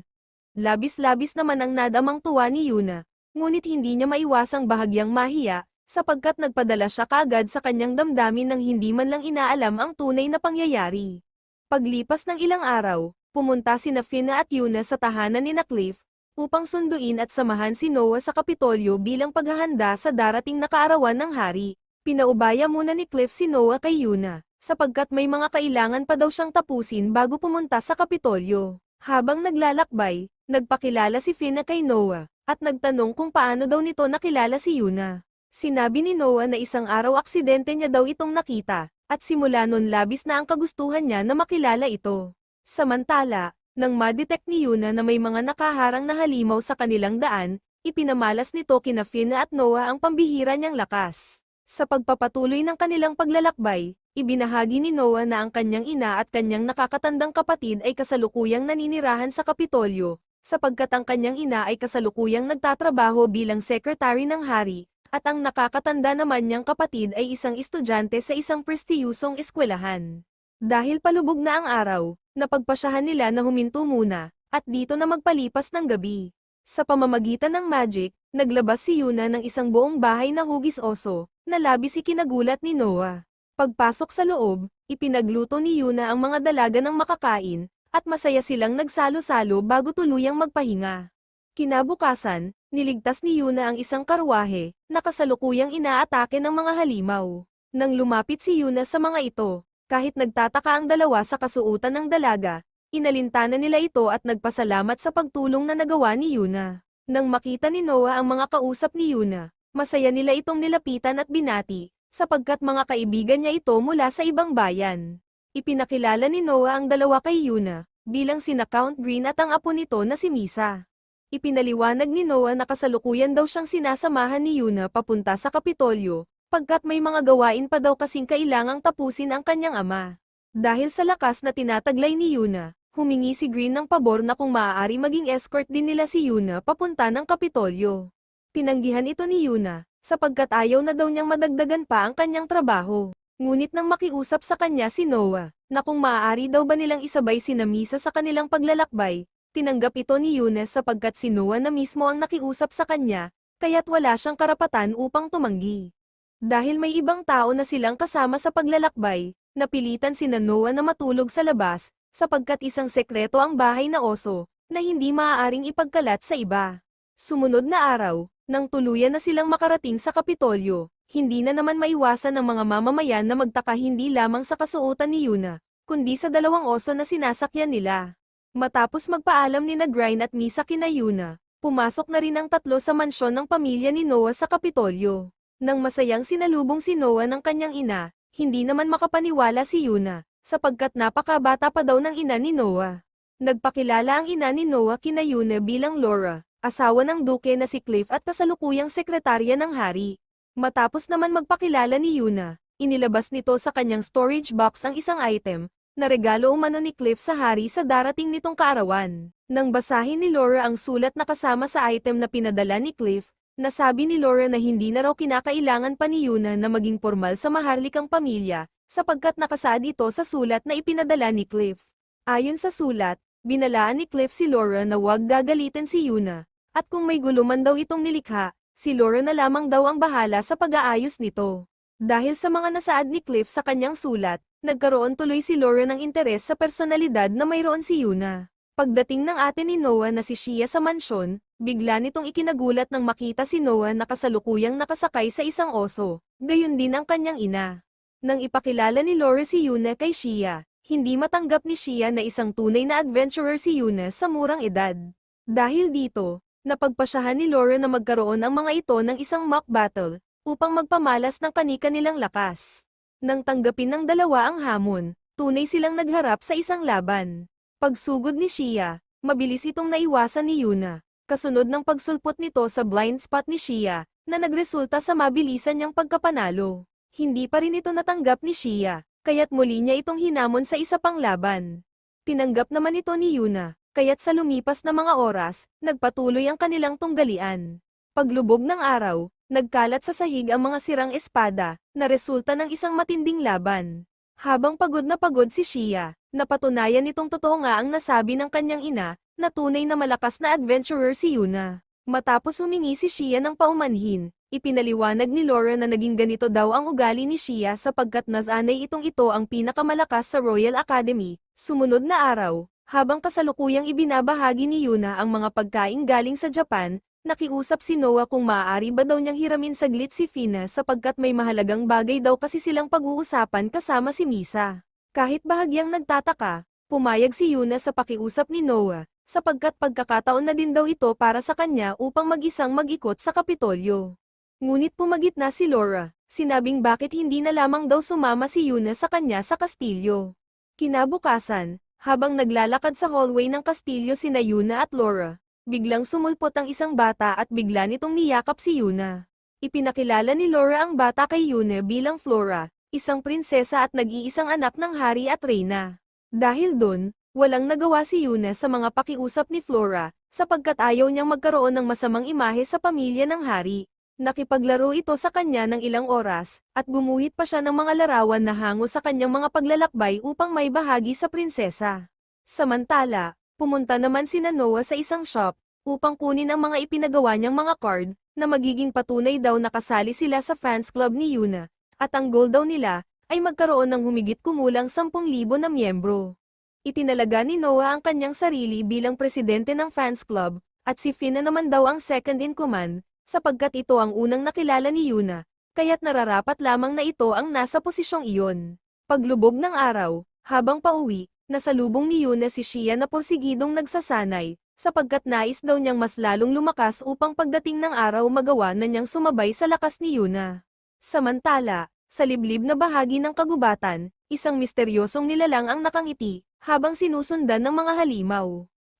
A: Labis-labis naman ang nadamang tuwa ni Yuna, ngunit hindi niya maiwasang bahagyang mahiya, sapagkat nagpadala siya kaagad sa kanyang damdamin nang hindi man lang inaalam ang tunay na pangyayari. Paglipas ng ilang araw, pumunta sina Fina at Yuna sa tahanan ni Cliff, upang sunduin at samahan si Noah sa Kapitolyo bilang paghahanda sa darating na kaarawan ng hari. Pinaubaya muna ni Cliff si Noah kay Yuna, sapagkat may mga kailangan pa daw siyang tapusin bago pumunta sa Kapitolyo. Habang naglalakbay, nagpakilala si Fina kay Noah, at nagtanong kung paano daw nito nakilala si Yuna. Sinabi ni Noah na isang araw aksidente niya daw itong nakita, at simula nun labis na ang kagustuhan niya na makilala ito. Samantala, nang ma-detect ni Yuna na may mga nakaharang na halimaw sa kanilang daan, ipinamalas nito kina Fina at Noah ang pambihira niyang lakas. Sa pagpapatuloy ng kanilang paglalakbay, ibinahagi ni Noah na ang kanyang ina at kanyang nakakatandang kapatid ay kasalukuyang naninirahan sa Kapitolyo, sapagkat ang kanyang ina ay kasalukuyang nagtatrabaho bilang sekretary ng hari, at ang nakakatanda naman niyang kapatid ay isang estudyante sa isang prestiyusong eskwelahan. Dahil palubog na ang araw, napagpasyahan nila na huminto muna, at dito na magpalipas ng gabi. Sa pamamagitan ng magic, naglabas si Yuna ng isang buong bahay na hugis oso, na labis ikinagulat ni Noah. Pagpasok sa loob, ipinagluto ni Yuna ang mga dalaga ng makakain, at masaya silang nagsalo-salo bago tuluyang magpahinga. Kinabukasan, niligtas ni Yuna ang isang karwahe, na kasalukuyang inaatake ng mga halimaw. Nang lumapit si Yuna sa mga ito, kahit nagtataka ang dalawa sa kasuotan ng dalaga, inalintana nila ito at nagpasalamat sa pagtulong na nagawa ni Yuna. Nang makita ni Noah ang mga kausap ni Yuna, masaya nila itong nilapitan at binati, sapagkat mga kaibigan niya ito mula sa ibang bayan. Ipinakilala ni Noah ang dalawa kay Yuna, bilang sina Count Green at ang apo nito na si Misa. Ipinaliwanag ni Noah na kasalukuyan daw siyang sinasamahan ni Yuna papunta sa Kapitolyo, pagkat may mga gawain pa daw kasing kailangang tapusin ang kanyang ama. Dahil sa lakas na tinataglay ni Yuna, humingi si Green ng pabor na kung maaari maging escort din nila si Yuna papunta ng Kapitolyo. Tinanggihan ito ni Yuna, sapagkat ayaw na daw niyang madagdagan pa ang kanyang trabaho. Ngunit nang makiusap sa kanya si Noah, na kung maaari daw ba nilang isabay sina Misa sa kanilang paglalakbay, tinanggap ito ni Yuna sapagkat si Noah na mismo ang nakiusap sa kanya, kaya't wala siyang karapatan upang tumanggi. Dahil may ibang tao na silang kasama sa paglalakbay, napilitan sina Noah na matulog sa labas, sapagkat isang sekreto ang bahay na oso, na hindi maaaring ipagkalat sa iba. Sumunod na araw, nang tuluyan na silang makarating sa Kapitolyo, hindi na naman maiwasan ng mga mamamayan na magtaka hindi lamang sa kasuotan ni Yuna, kundi sa dalawang oso na sinasakyan nila. Matapos magpaalam ni Green at Misa kina Yuna, pumasok na rin ang tatlo sa mansyon ng pamilya ni Noah sa Kapitolyo. Nang masayang sinalubong si Noah ng kanyang ina, hindi naman makapaniwala si Yuna, sapagkat napakabata pa daw ng ina ni Noah. Nagpakilala ang ina ni Noah kina Yuna bilang Laura, asawa ng duke na si Cliff at kasalukuyang sekretarya ng hari. Matapos naman magpakilala ni Yuna, inilabas nito sa kanyang storage box ang isang item, na regalo umano ni Cliff sa hari sa darating nitong kaarawan. Nang basahin ni Laura ang sulat na kasama sa item na pinadala ni Cliff, nasabi ni Laura na hindi na raw kinakailangan pa ni Yuna na maging formal sa maharlikang pamilya, sapagkat nakasaad ito sa sulat na ipinadala ni Cliff. Ayon sa sulat, binalaan ni Cliff si Laura na huwag gagalitin si Yuna, at kung may gulo man daw itong nilikha, si Laura na lamang daw ang bahala sa pag-aayos nito. Dahil sa mga nasaad ni Cliff sa kanyang sulat, nagkaroon tuloy si Laura ng interes sa personalidad na mayroon si Yuna. Pagdating ng ate ni Noah na si Shia sa mansyon, bigla nitong ikinagulat nang makita si Noah na kasalukuyang nakasakay sa isang oso, gayon din ang kanyang ina. Nang ipakilala ni Laura si Yuna kay Shia, hindi matanggap ni Shia na isang tunay na adventurer si Yuna sa murang edad. Dahil dito, napagpasyahan ni Laura na magkaroon ang mga ito ng isang mock battle, upang magpamalas ng kani-kanilang lakas. Nang tanggapin ng dalawa ang hamon, tunay silang nagharap sa isang laban. Pagsugod ni Shia, mabilis itong naiwasan ni Yuna, kasunod ng pagsulpot nito sa blind spot ni Shia, na nagresulta sa mabilisan niyang pagkapanalo. Hindi pa rin ito natanggap ni Shia, kaya't muli niya itong hinamon sa isa pang laban. Tinanggap naman ito ni Yuna, kaya't sa lumipas na mga oras, nagpatuloy ang kanilang tunggalian. Paglubog ng araw, nagkalat sa sahig ang mga sirang espada, na resulta ng isang matinding laban. Habang pagod na pagod si Shia, napatunayan nitong totoo nga ang nasabi ng kanyang ina, na tunay na malakas na adventurer si Yuna. Matapos humingi si Shia ng paumanhin, ipinaliwanag ni Laura na naging ganito daw ang ugali ni Shia sapagkat nasanay ito ang pinakamalakas sa Royal Academy. Sumunod na araw, habang kasalukuyang ibinabahagi ni Yuna ang mga pagkain galing sa Japan, nakiusap si Noah kung maaari ba daw niyang hiramin saglit si Fina sapagkat may mahalagang bagay daw kasi silang pag-uusapan kasama si Misa. Kahit bahagyang nagtataka, pumayag si Yuna sa pakiusap ni Noah, sapagkat pagkakataon na din daw ito para sa kanya upang mag-isang mag-ikot sa Kapitolyo. Ngunit pumagitna si Laura, sinabing bakit hindi na lamang daw sumama si Yuna sa kanya sa kastilyo. Kinabukasan, habang naglalakad sa hallway ng kastilyo sina Yuna at Laura, biglang sumulpot ang isang bata at bigla nitong niyakap si Yuna. Ipinakilala ni Laura ang bata kay Yuna bilang Flora, isang prinsesa at nag-iisang anak ng hari at reyna. Dahil dun, walang nagawa si Yuna sa mga pakiusap ni Flora, sapagkat ayaw niyang magkaroon ng masamang imahe sa pamilya ng hari. Nakipaglaro ito sa kanya ng ilang oras, at gumuhit pa siya ng mga larawan na hango sa kanyang mga paglalakbay upang may bahagi sa prinsesa. Samantala, pumunta naman sina Noah sa isang shop, upang kunin ang mga ipinagawa niyang mga card, na magiging patunay daw na kasali sila sa fans club ni Yuna, at ang goal daw nila, ay magkaroon ng humigit kumulang 10,000 na miyembro. Itinalaga ni Noah ang kanyang sarili bilang presidente ng fans club, at si Fina naman daw ang second in command, sapagkat ito ang unang nakilala ni Yuna, kaya't nararapat lamang na ito ang nasa posisyong iyon. Paglubog ng araw, habang pauwi, nasalubong ni Yuna si Shia na porsigidong nagsasanay, sapagkat nais daw niyang mas lalong lumakas upang pagdating ng araw magawa na niyang sumabay sa lakas ni Yuna. Samantala, sa liblib na bahagi ng kagubatan, isang misteryosong nilalang ang nakangiti, habang sinusundan ng mga halimaw.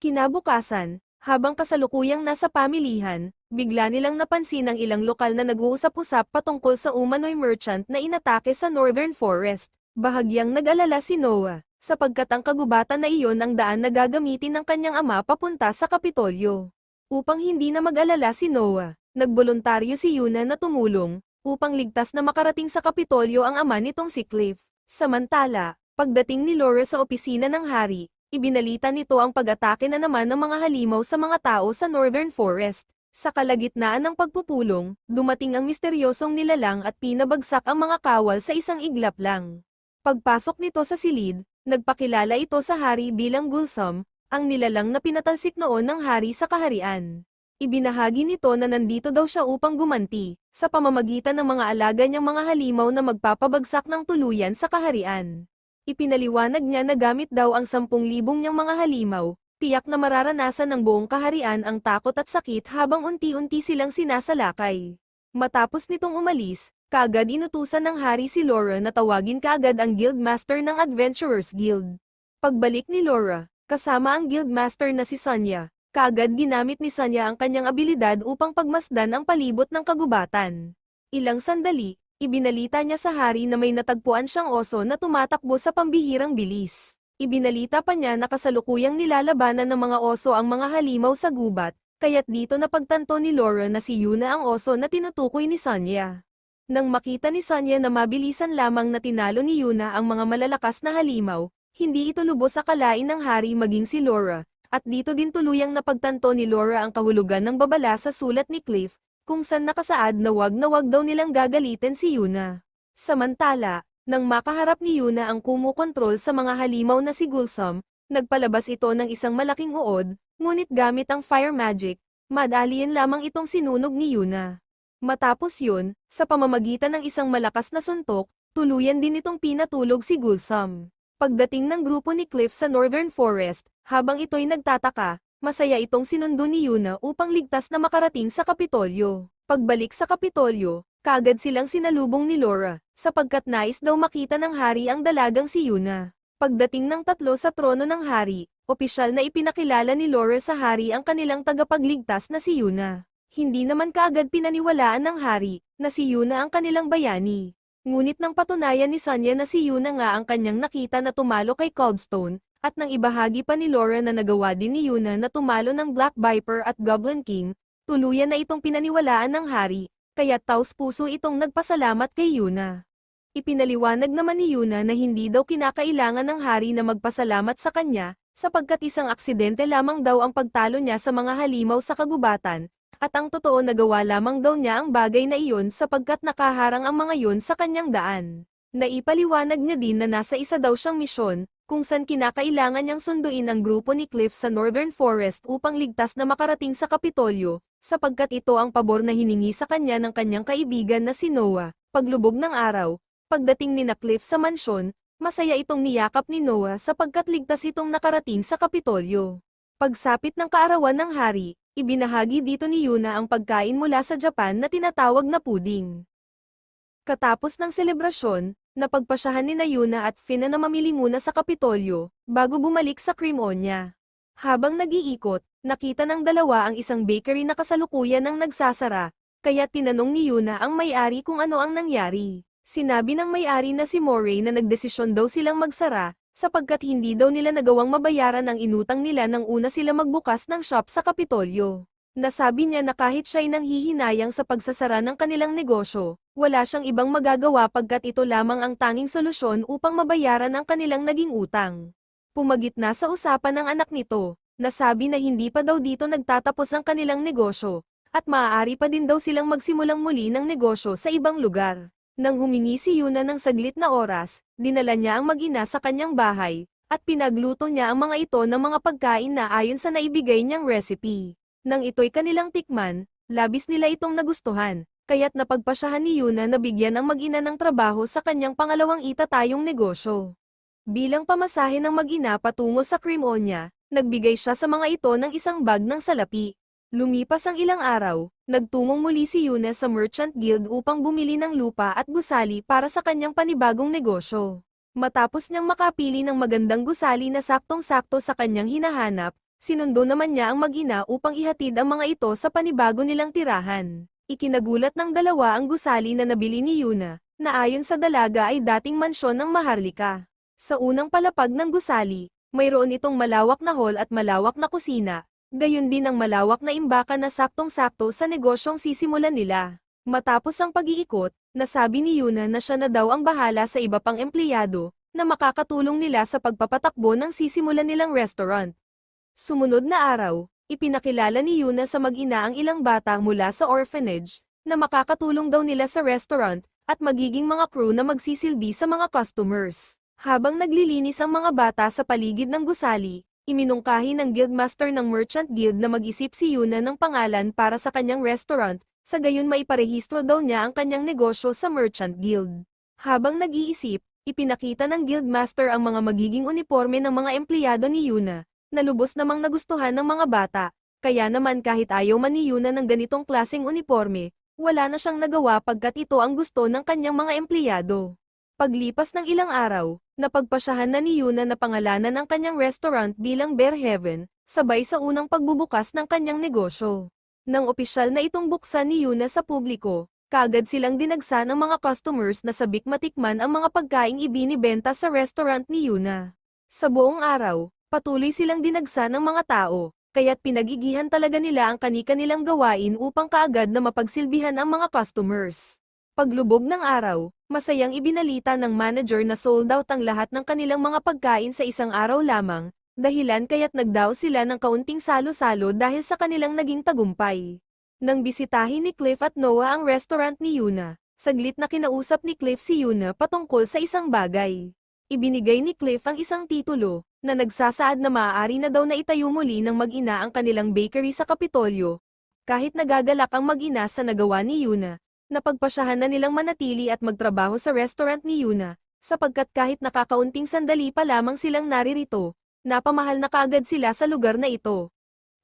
A: Kinabukasan, habang kasalukuyang nasa pamilihan, bigla nilang napansin ang ilang lokal na nag-uusap-usap patungkol sa umano'y merchant na inatake sa Northern Forest. Bahagyang nag-alala si Noah, sapagkat ang kagubatan na iyon ang daan na gagamitin ng kanyang ama papunta sa Kapitolyo. Upang hindi na mag-alala si Noah, nagboluntaryo si Yuna na tumulong, upang ligtas na makarating sa Kapitolyo ang ama nitong si Cliff. Samantala, pagdating ni Laura sa opisina ng hari, ibinalita nito ang pag-atake na naman ng mga halimaw sa mga tao sa Northern Forest. Sa kalagitnaan ng pagpupulong, dumating ang misteryosong nilalang at pinabagsak ang mga kawal sa isang iglap lang. Pagpasok nito sa silid, nagpakilala ito sa hari bilang Gulsum, ang nilalang na pinatalsik noon ng hari sa kaharian. Ibinahagi nito na nandito daw siya upang gumanti, sa pamamagitan ng mga alaga niyang mga halimaw na magpapabagsak ng tuluyan sa kaharian. Ipinaliwanag niya na gamit daw ang 10,000 niyang mga halimaw, tiyak na mararanasan ng buong kaharian ang takot at sakit habang unti-unti silang sinasalakay. Matapos nitong umalis, kaagad inutusan ng hari si Laura na tawagin kaagad ang Guildmaster ng Adventurers Guild. Pagbalik ni Laura, kasama ang Guildmaster na si Sonia, kaagad ginamit ni Sonia ang kanyang abilidad upang pagmasdan ang palibot ng kagubatan. Ilang sandali, ibinalita niya sa hari na may natagpuan siyang oso na tumatakbo sa pambihirang bilis. Ibinalita pa niya na kasalukuyang nilalabanan ng mga oso ang mga halimaw sa gubat, kaya't dito napagtanto ni Laura na si Yuna ang oso na tinutukoy ni Sonia. Nang makita ni Sonia na mabilisan lamang na tinalo ni Yuna ang mga malalakas na halimaw, hindi ito lubos akalain ng hari maging si Laura, at dito din tuluyang napagtanto ni Laura ang kahulugan ng babala sa sulat ni Cliff, kung saan nakasaad na wag daw nilang gagalitin si Yuna. Samantala, nang makaharap ni Yuna ang kumukontrol sa mga halimaw na si Gulsum, nagpalabas ito ng isang malaking uod, ngunit gamit ang fire magic, madalian lamang itong sinunog ni Yuna. Matapos yun, sa pamamagitan ng isang malakas na suntok, tuluyan din itong pinatulog si Gulsum. Pagdating ng grupo ni Cliff sa Northern Forest, habang ito'y nagtataka, masaya itong sinundo ni Yuna upang ligtas na makarating sa Kapitolyo. Pagbalik sa Kapitolyo, kaagad silang sinalubong ni Laura, sapagkat nais daw makita ng hari ang dalagang si Yuna. Pagdating ng tatlo sa trono ng hari, opisyal na ipinakilala ni Laura sa hari ang kanilang tagapagligtas na si Yuna. Hindi naman kaagad pinaniwalaan ng hari, na si Yuna ang kanilang bayani. Ngunit nang patunayan ni Sonia na si Yuna nga ang kanyang nakita na tumalo kay Coldstone, at nang ibahagi pa ni Laura na nagawa din ni Yuna na tumalo ng Black Viper at Goblin King, tuluyan na itong pinaniwalaan ng hari, kaya taos-puso itong nagpasalamat kay Yuna. Ipinaliwanag naman ni Yuna na hindi daw kinakailangan ng hari na magpasalamat sa kanya, sapagkat isang aksidente lamang daw ang pagtalo niya sa mga halimaw sa kagubatan, at ang totoo nagawa lamang daw niya ang bagay na iyon sapagkat nakaharang ang mga iyon sa kanyang daan. Naipaliwanag niya din na nasa isa daw siyang misyon, kung saan kinakailangan niyang sunduin ang grupo ni Cliff sa Northern Forest upang ligtas na makarating sa Kapitolyo, sapagkat ito ang pabor na hiningi sa kanya ng kanyang kaibigan na si Noah. Paglubog ng araw, pagdating ni Cliff sa mansyon, masaya itong niyakap ni Noah sapagkat ligtas itong nakarating sa Kapitolyo. Pagsapit ng kaarawan ng hari, ibinahagi dito ni Yuna ang pagkain mula sa Japan na tinatawag na puding. Katapos ng selebrasyon, napagpasyahan ni Yuna at Fina na mamili muna sa Kapitolyo, bago bumalik sa Cremonia. Habang nag-iikot, nakita ng dalawa ang isang bakery na kasalukuyan ng nagsasara, kaya tinanong ni Yuna ang may-ari kung ano ang nangyari. Sinabi ng may-ari na si Moray na nagdesisyon daw silang magsara, sapagkat hindi daw nila nagawang mabayaran ang inutang nila nang una sila magbukas ng shop sa Kapitolyo. Nasabi niya na kahit siya'y nanghihinayang sa pagsasara ng kanilang negosyo, wala siyang ibang magagawa pagkat ito lamang ang tanging solusyon upang mabayaran ang kanilang naging utang. Pumagitna sa usapan ng anak nito, nasabi na hindi pa daw dito nagtatapos ang kanilang negosyo, at maaari pa din daw silang magsimulang muli ng negosyo sa ibang lugar. Nang humingi si Yuna ng saglit na oras, dinala niya ang mag-ina sa kanyang bahay, at pinagluto niya ang mga ito ng mga pagkain na ayon sa naibigay niyang recipe. Nang ito'y kanilang tikman, labis nila itong nagustuhan, kaya't napagpasyahan ni Yuna na bigyan ang mag-ina ng trabaho sa kanyang pangalawang itatayong negosyo. Bilang pamasahe ng mag-ina patungo sa Crimonia, nagbigay siya sa mga ito ng isang bag ng salapi. Lumipas ang ilang araw, nagtungong muli si Yuna sa Merchant Guild upang bumili ng lupa at gusali para sa kanyang panibagong negosyo. Matapos niyang makapili ng magandang gusali na saktong-sakto sa kanyang hinahanap, sinundo naman niya ang mag-ina upang ihatid ang mga ito sa panibago nilang tirahan. Ikinagulat ng dalawa ang gusali na nabili ni Yuna, na ayon sa dalaga ay dating mansyon ng Maharlika. Sa unang palapag ng gusali, mayroon itong malawak na hall at malawak na kusina. Gayon din ang malawak na imbakan na saktong-sakto sa negosyong sisimulan nila. Matapos ang pag-iikot, nasabi ni Yuna na siya na daw ang bahala sa iba pang empleyado, na makakatulong nila sa pagpapatakbo ng sisimulan nilang restaurant. Sumunod na araw, ipinakilala ni Yuna sa mag-ina ang ilang bata mula sa orphanage, na makakatulong daw nila sa restaurant, at magiging mga crew na magsisilbi sa mga customers. Habang naglilinis ang mga bata sa paligid ng gusali, iminungkahi ng guildmaster ng Merchant Guild na mag-isip si Yuna ng pangalan para sa kanyang restaurant, sa gayon maiparehistro daw niya ang kanyang negosyo sa Merchant Guild. Habang nag-iisip, ipinakita ng guildmaster ang mga magiging uniforme ng mga empleyado ni Yuna, na lubos namang nagustuhan ng mga bata, kaya naman kahit ayaw man ni Yuna ng ganitong klaseng uniforme, wala na siyang nagawa pagkat ito ang gusto ng kanyang mga empleyado. Paglipas ng ilang araw, napagpasyahan na ni Yuna na pangalanan ang kanyang restaurant bilang Bear Heaven, sabay sa unang pagbubukas ng kanyang negosyo. Nang opisyal na itong buksan ni Yuna sa publiko, kaagad silang dinagsa ng mga customers na sabik matikman ang mga pagkaing ibinibenta sa restaurant ni Yuna. Sa buong araw, patuloy silang dinagsa ng mga tao, kaya't pinagigihan talaga nila ang kani-kanilang gawain upang kaagad na mapagsilbihan ang mga customers. Paglubog ng araw, masayang ibinalita ng manager na sold out ang lahat ng kanilang mga pagkain sa isang araw lamang, dahilan kaya't nagdaos sila ng kaunting salo-salo dahil sa kanilang naging tagumpay. Nang bisitahin ni Cliff at Noah ang restaurant ni Yuna, saglit na kinausap ni Cliff si Yuna patungkol sa isang bagay. Ibinigay ni Cliff ang isang titulo, na nagsasaad na maaari na daw na itayo muli ng mag-ina ang kanilang bakery sa Kapitolyo. Kahit nagagalak ang mag-ina sa nagawa ni Yuna, napagpasyahan na nilang manatili at magtrabaho sa restaurant ni Yuna, sapagkat kahit nakakaunting sandali pa lamang silang naririto, napamahal na kaagad sila sa lugar na ito.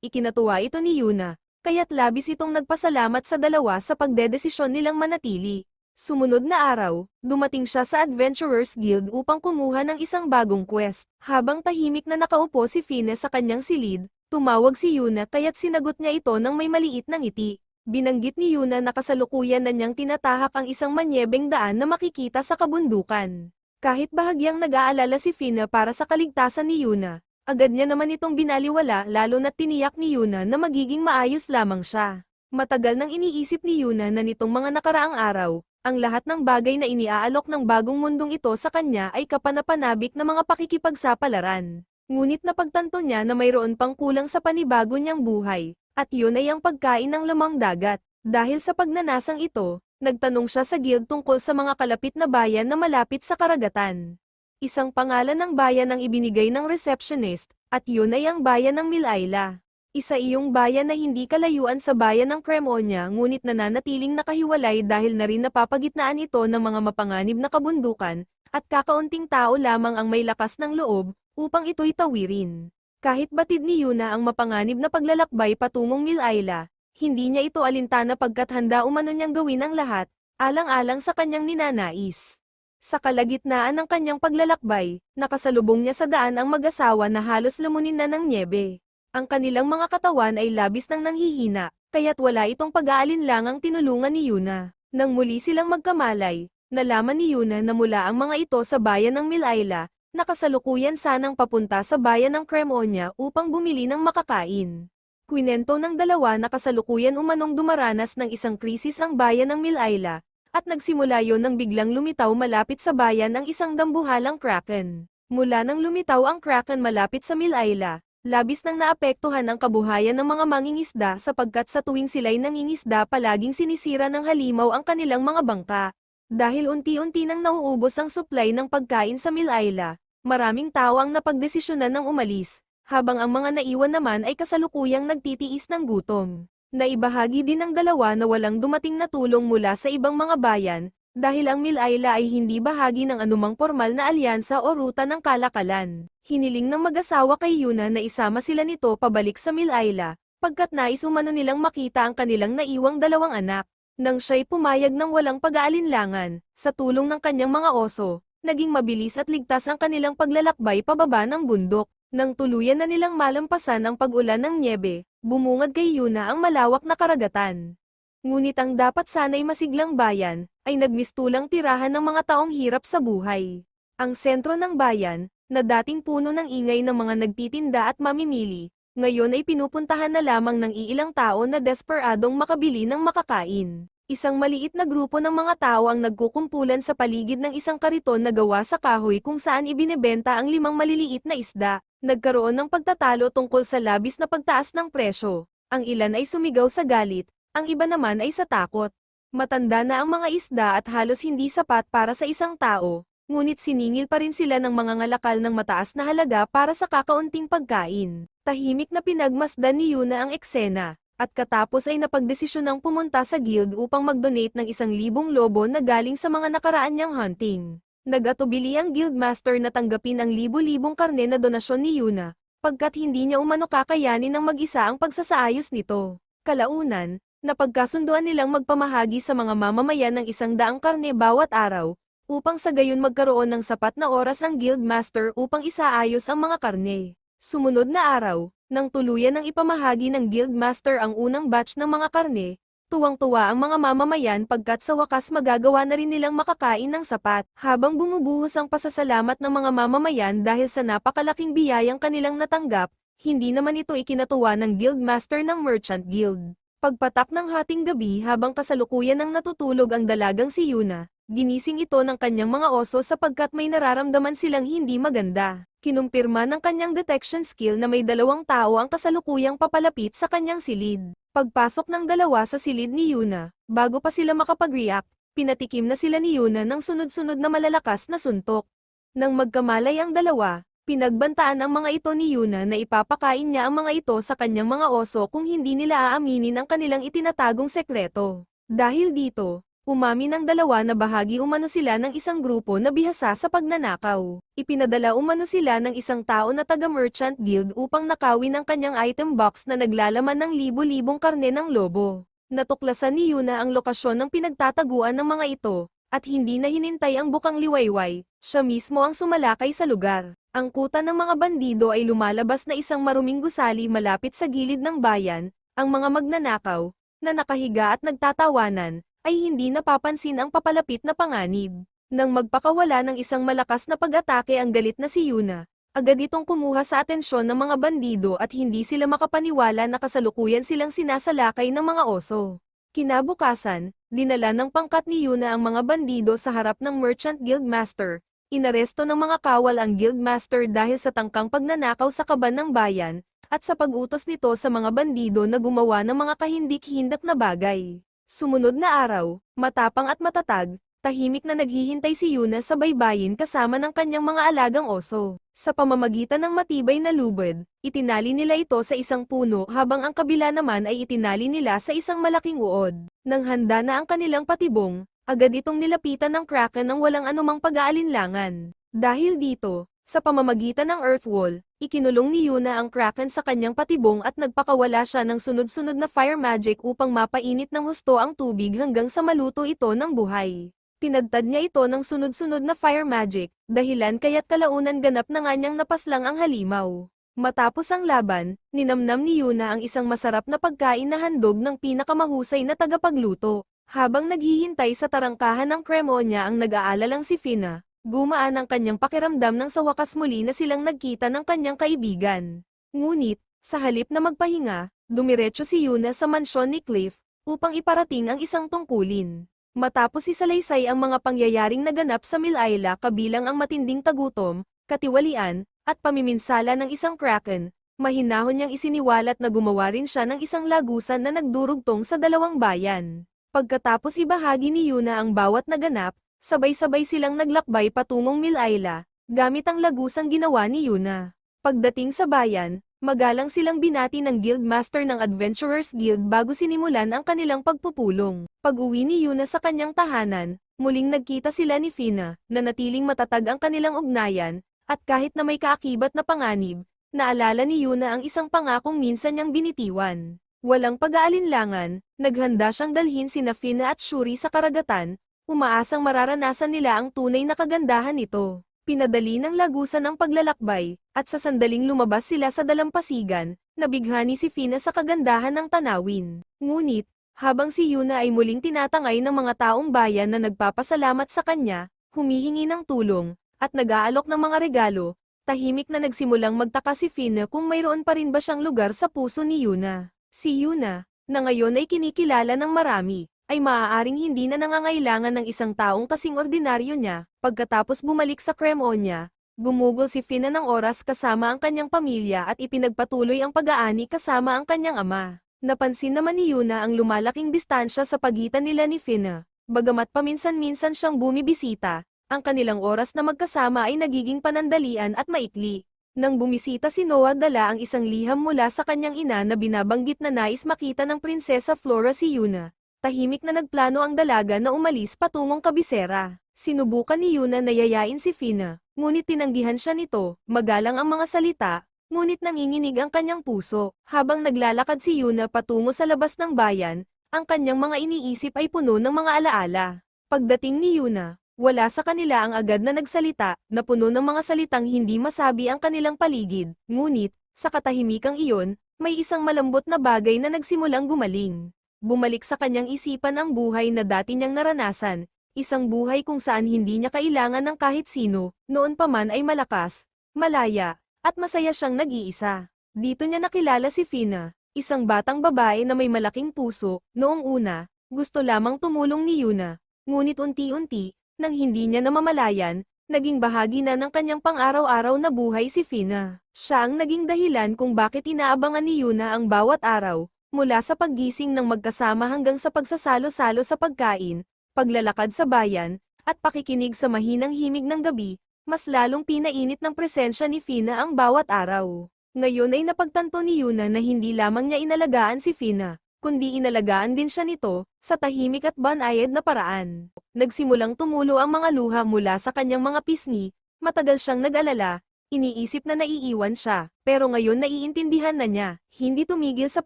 A: Ikinatuwa ito ni Yuna, kaya't labis itong nagpasalamat sa dalawa sa pagdedesisyon nilang manatili. Sumunod na araw, dumating siya sa Adventurers Guild upang kumuha ng isang bagong quest. Habang tahimik na nakaupo si Fine sa kanyang silid, tumawag si Yuna kaya't sinagot niya ito ng may maliit na ngiti. Binanggit ni Yuna na kasalukuyan na niyang tinatahak ang isang manyebeng daan na makikita sa kabundukan. Kahit bahagyang nag-aalala si Fina para sa kaligtasan ni Yuna, agad niya naman itong binaliwala lalo na't tiniyak ni Yuna na magiging maayos lamang siya. Matagal nang iniisip ni Yuna na nitong mga nakaraang araw, ang lahat ng bagay na iniaalok ng bagong mundong ito sa kanya ay kapanapanabik na mga pakikipagsapalaran. Ngunit napagtanto niya na mayroon pang kulang sa panibago niyang buhay. At yun ay ang pagkain ng lamang dagat. Dahil sa pagnanasang ito, nagtanong siya sa guild tungkol sa mga kalapit na bayan na malapit sa karagatan. Isang pangalan ng bayan ang ibinigay ng receptionist, at yun ay ang bayan ng Milaila. Isa iyong bayan na hindi kalayuan sa bayan ng Cremonia ngunit nananatiling nakahiwalay dahil na rin napapagitnaan ito ng mga mapanganib na kabundukan, at kakaunting tao lamang ang may lakas ng loob, upang ito'y tawirin. Kahit batid ni Yuna ang mapanganib na paglalakbay patungong Milaila, hindi niya ito alintana pagkat handa umano niyang gawin ang lahat, alang-alang sa kanyang ninanais. Sa kalagitnaan ng kanyang paglalakbay, nakasalubong niya sa daan ang mag-asawa na halos lumunin na ng nyebe. Ang kanilang mga katawan ay labis nang nanghihina, kaya't wala itong pag-aalinlangang tinulungan ni Yuna. Nang muli silang magkamalay, nalaman ni Yuna na mula ang mga ito sa bayan ng Milaila, na kasalukuyan sanang papunta sa bayan ng Cremonia upang bumili ng makakain. Kwinento ng dalawa na kasalukuyan umanong dumaranas ng isang krisis ang bayan ng Milaila, at nagsimula yon nang biglang lumitaw malapit sa bayan ang isang dambuhalang kraken. Mula nang lumitaw ang kraken malapit sa Milaila, labis nang naapektuhan ang kabuhayan ng mga mangingisda sapagkat sa tuwing sila'y nangingisda palaging sinisira ng halimaw ang kanilang mga bangka. Dahil unti-unti nang nauubos ang supply ng pagkain sa Milaila, maraming tao ang napagdesisyonan ng umalis, habang ang mga naiwan naman ay kasalukuyang nagtitiis ng gutom. Naibahagi din ng dalawa na walang dumating na tulong mula sa ibang mga bayan, dahil ang Milaila ay hindi bahagi ng anumang formal na alyansa o ruta ng kalakalan. Hiniling ng mag-asawa kay Yuna na isama sila nito pabalik sa Milaila, pagkat nais umano nilang makita ang kanilang naiwang dalawang anak. Nang siya'y pumayag ng walang pag-aalinlangan, sa tulong ng kanyang mga oso, naging mabilis at ligtas ang kanilang paglalakbay pababa ng bundok. Nang tuluyan na nilang malampasan ang pag-ulan ng nyebe, bumungad kay Yuna ang malawak na karagatan. Ngunit ang dapat sana'y masiglang bayan, ay nagmistulang tirahan ng mga taong hirap sa buhay. Ang sentro ng bayan, na dating puno ng ingay ng mga nagtitinda at mamimili, ngayon ay pinupuntahan na lamang ng iilang tao na desperadong makabili ng makakain. Isang maliit na grupo ng mga tao ang nagkukumpulan sa paligid ng isang kariton na gawa sa kahoy kung saan ibinebenta ang 5 maliliit na isda. Nagkaroon ng pagtatalo tungkol sa labis na pagtaas ng presyo. Ang ilan ay sumigaw sa galit, ang iba naman ay sa takot. Matanda na ang mga isda at halos hindi sapat para sa isang tao, ngunit siningil pa rin sila ng mga ngalakal ng mataas na halaga para sa kakaunting pagkain. Tahimik na pinagmasdan ni Yuna ang eksena, at katapos ay napagdesisyonang pumunta sa guild upang mag-donate ng 1,000 lobo na galing sa mga nakaraan niyang hunting. Nag-atubili ang guildmaster na tanggapin ang libo-libong karne na donasyon ni Yuna, pagkat hindi niya umano kakayanin ng mag-isa ang pagsasaayos nito. Kalaunan, napagkasunduan nilang magpamahagi sa mga mamamayan ng 100 karne bawat araw, upang sa gayon magkaroon ng sapat na oras ang guildmaster upang isaayos ang mga karne. Sumunod na araw, nang tuluyan ng ipamahagi ng guildmaster ang unang batch ng mga karne, tuwang-tuwa ang mga mamamayan pagkat sa wakas magagawa na rin nilang makakain ng sapat. Habang bumubuhos ang pasasalamat ng mga mamamayan dahil sa napakalaking biyayang kanilang natanggap, hindi naman ito ikinatuwa ng guildmaster ng Merchant Guild. Pagpatak ng hating gabi habang kasalukuyan ng natutulog ang dalagang si Yuna, ginising ito ng kanyang mga oso sapagkat may nararamdaman silang hindi maganda. Kinumpirma ng kanyang detection skill na may 2 tao ang kasalukuyang papalapit sa kanyang silid. Pagpasok ng dalawa sa silid ni Yuna, bago pa sila makapag-react, pinatikim na sila ni Yuna ng sunod-sunod na malalakas na suntok. Nang magkamalay ang dalawa, pinagbantaan ang mga ito ni Yuna na ipapakain niya ang mga ito sa kanyang mga oso kung hindi nila aaminin ang kanilang itinatagong sekreto. Dahil dito, umamin ang dalawa na bahagi umano sila ng isang grupo na bihasa sa pagnanakaw. Ipinadala umano sila ng isang tao na taga-Merchant Guild upang nakawin ang kanyang item box na naglalaman ng libo-libong karne ng lobo. Natuklasan ni Yuna ang lokasyon ng pinagtataguan ng mga ito, at hindi na hinintay ang bukang liwayway, siya mismo ang sumalakay sa lugar. Ang kuta ng mga bandido ay lumalabas na isang maruming gusali malapit sa gilid ng bayan, ang mga magnanakaw, na nakahiga at nagtatawanan, ay hindi napapansin ang papalapit na panganib. Nang magpakawala ng isang malakas na pag-atake ang galit na si Yuna, agad itong kumuha sa atensyon ng mga bandido at hindi sila makapaniwala na kasalukuyan silang sinasalakay ng mga oso. Kinabukasan, dinala ng pangkat ni Yuna ang mga bandido sa harap ng Merchant Guildmaster. Inaresto ng mga kawal ang Guildmaster dahil sa tangkang pagnanakaw sa kaban ng bayan, at sa pag-utos nito sa mga bandido na gumawa ng mga kahindik-hindak na bagay. Sumunod na araw, matapang at matatag, tahimik na naghihintay si Yuna sa baybayin kasama ng kanyang mga alagang oso. Sa pamamagitan ng matibay na lubid, itinali nila ito sa isang puno habang ang kabila naman ay itinali nila sa isang malaking uod. Nang handa na ang kanilang patibong, agad itong nilapitan ng kraken ng walang anumang pag-aalinlangan. Dahil dito, sa pamamagitan ng earth wall, ikinulong ni Yuna ang kraken sa kanyang patibong at nagpakawala siya ng sunod-sunod na fire magic upang mapainit ng husto ang tubig hanggang sa maluto ito ng buhay. Tinadtad niya ito ng sunod-sunod na fire magic, dahilan kaya't kalaunan ganap na nga niyang napaslang ang halimaw. Matapos ang laban, ninamnam ni Yuna ang isang masarap na pagkain na handog ng pinakamahusay na tagapagluto. Habang naghihintay sa tarangkahan ng Cremonia ang nag-aalalang si Fina, gumaan ang kanyang pakiramdam nang sa wakas muli na silang nagkita ng kanyang kaibigan. Ngunit, sa halip na magpahinga, dumiretso si Yuna sa mansyon ni Cliff, upang iparating ang isang tungkulin. Matapos isalaysay ang mga pangyayaring naganap sa Milaila kabilang ang matinding tagutom, katiwalian, at pamiminsala ng isang kraken, mahinahon niyang isiniwalat na gumawa rin siya ng isang lagusan na nagdurugtong sa dalawang bayan. Pagkatapos ibahagi ni Yuna ang bawat naganap, sabay-sabay silang naglakbay patungong Milaila, gamit ang lagusang ginawa ni Yuna. Pagdating sa bayan, magalang silang binati ng Guildmaster ng Adventurers Guild bago sinimulan ang kanilang pagpupulong. Pag-uwi ni Yuna sa kanyang tahanan, muling nagkita sila ni Fina, na natiling matatag ang kanilang ugnayan, at kahit na may kaakibat na panganib, naalala ni Yuna ang isang pangakong minsan niyang binitiwan. Walang pag-aalinlangan, naghanda siyang dalhin sina Fina at Shuri sa karagatan, umaasang mararanasan nila ang tunay na kagandahan nito. Pinadali ng lagusan ang paglalakbay, at sa sandaling lumabas sila sa dalampasigan, nabighani si Fina sa kagandahan ng tanawin. Ngunit, habang si Yuna ay muling tinatangay ng mga taong bayan na nagpapasalamat sa kanya, humihingi ng tulong, at nag-aalok ng mga regalo, tahimik na nagsimulang magtaka si Fina kung mayroon pa rin ba siyang lugar sa puso ni Yuna. Si Yuna, na ngayon ay kinikilala ng marami, ay maaaring hindi na nangangailangan ng isang taong kasing ordinaryo niya. Pagkatapos bumalik sa Cremonia, gumugol si Fina ng oras kasama ang kanyang pamilya at ipinagpatuloy ang pag-aani kasama ang kanyang ama. Napansin naman ni Yuna ang lumalaking distansya sa pagitan nila ni Fina. Bagamat paminsan-minsan siyang bumibisita, ang kanilang oras na magkasama ay nagiging panandalian at maikli. Nang bumisita si Noah, dala ang isang liham mula sa kanyang ina na binabanggit na nais makita ng Prinsesa Flora si Yuna. Tahimik na nagplano ang dalaga na umalis patungong kabisera. Sinubukan ni Yuna na yayain si Fina, ngunit tinanggihan siya nito. Magalang ang mga salita, ngunit nanginginig ang kanyang puso. Habang naglalakad si Yuna patungo sa labas ng bayan, ang kanyang mga iniisip ay puno ng mga alaala. Pagdating ni Yuna, wala sa kanila ang agad na nagsalita, na puno ng mga salitang hindi masabi ang kanilang paligid. Ngunit, sa katahimikang iyon, may isang malambot na bagay na nagsimulang gumaling. Bumalik sa kanyang isipan ang buhay na dati niyang naranasan, isang buhay kung saan hindi niya kailangan ng kahit sino, noon pa man ay malakas, malaya, at masaya siyang nag-iisa. Dito niya nakilala si Fina, isang batang babae na may malaking puso. Noong una, gusto lamang tumulong ni Yuna, ngunit unti-unti, nang hindi niya namamalayan, naging bahagi na ng kanyang pang-araw-araw na buhay si Fina. Siya ang naging dahilan kung bakit inaabangan ni Yuna ang bawat araw, mula sa paggising ng magkasama hanggang sa pagsasalo-salo sa pagkain, paglalakad sa bayan, at pakikinig sa mahinang himig ng gabi. Mas lalong pinainit ng presensya ni Fina ang bawat araw. Ngayon ay napagtanto ni Yuna na hindi lamang niya inalagaan si Fina, kundi inalagaan din siya nito, sa tahimik at banayad na paraan. Nagsimulang tumulo ang mga luha mula sa kanyang mga pisngi, matagal siyang nag-alala, iniisip na naiiwan siya, pero ngayon naiintindihan na niya, hindi tumigil sa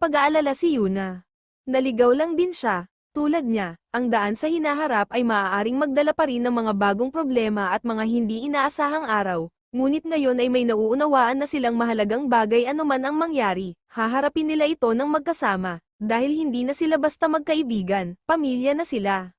A: pag-aalala si Yuna. Naligaw lang din siya, tulad niya, ang daan sa hinaharap ay maaaring magdala pa rin ng mga bagong problema at mga hindi inaasahang araw. Ngunit ngayon ay may nauunawaan na silang mahalagang bagay anuman ang mangyari, haharapin nila ito ng magkasama. Dahil hindi na sila basta magkaibigan, pamilya na sila.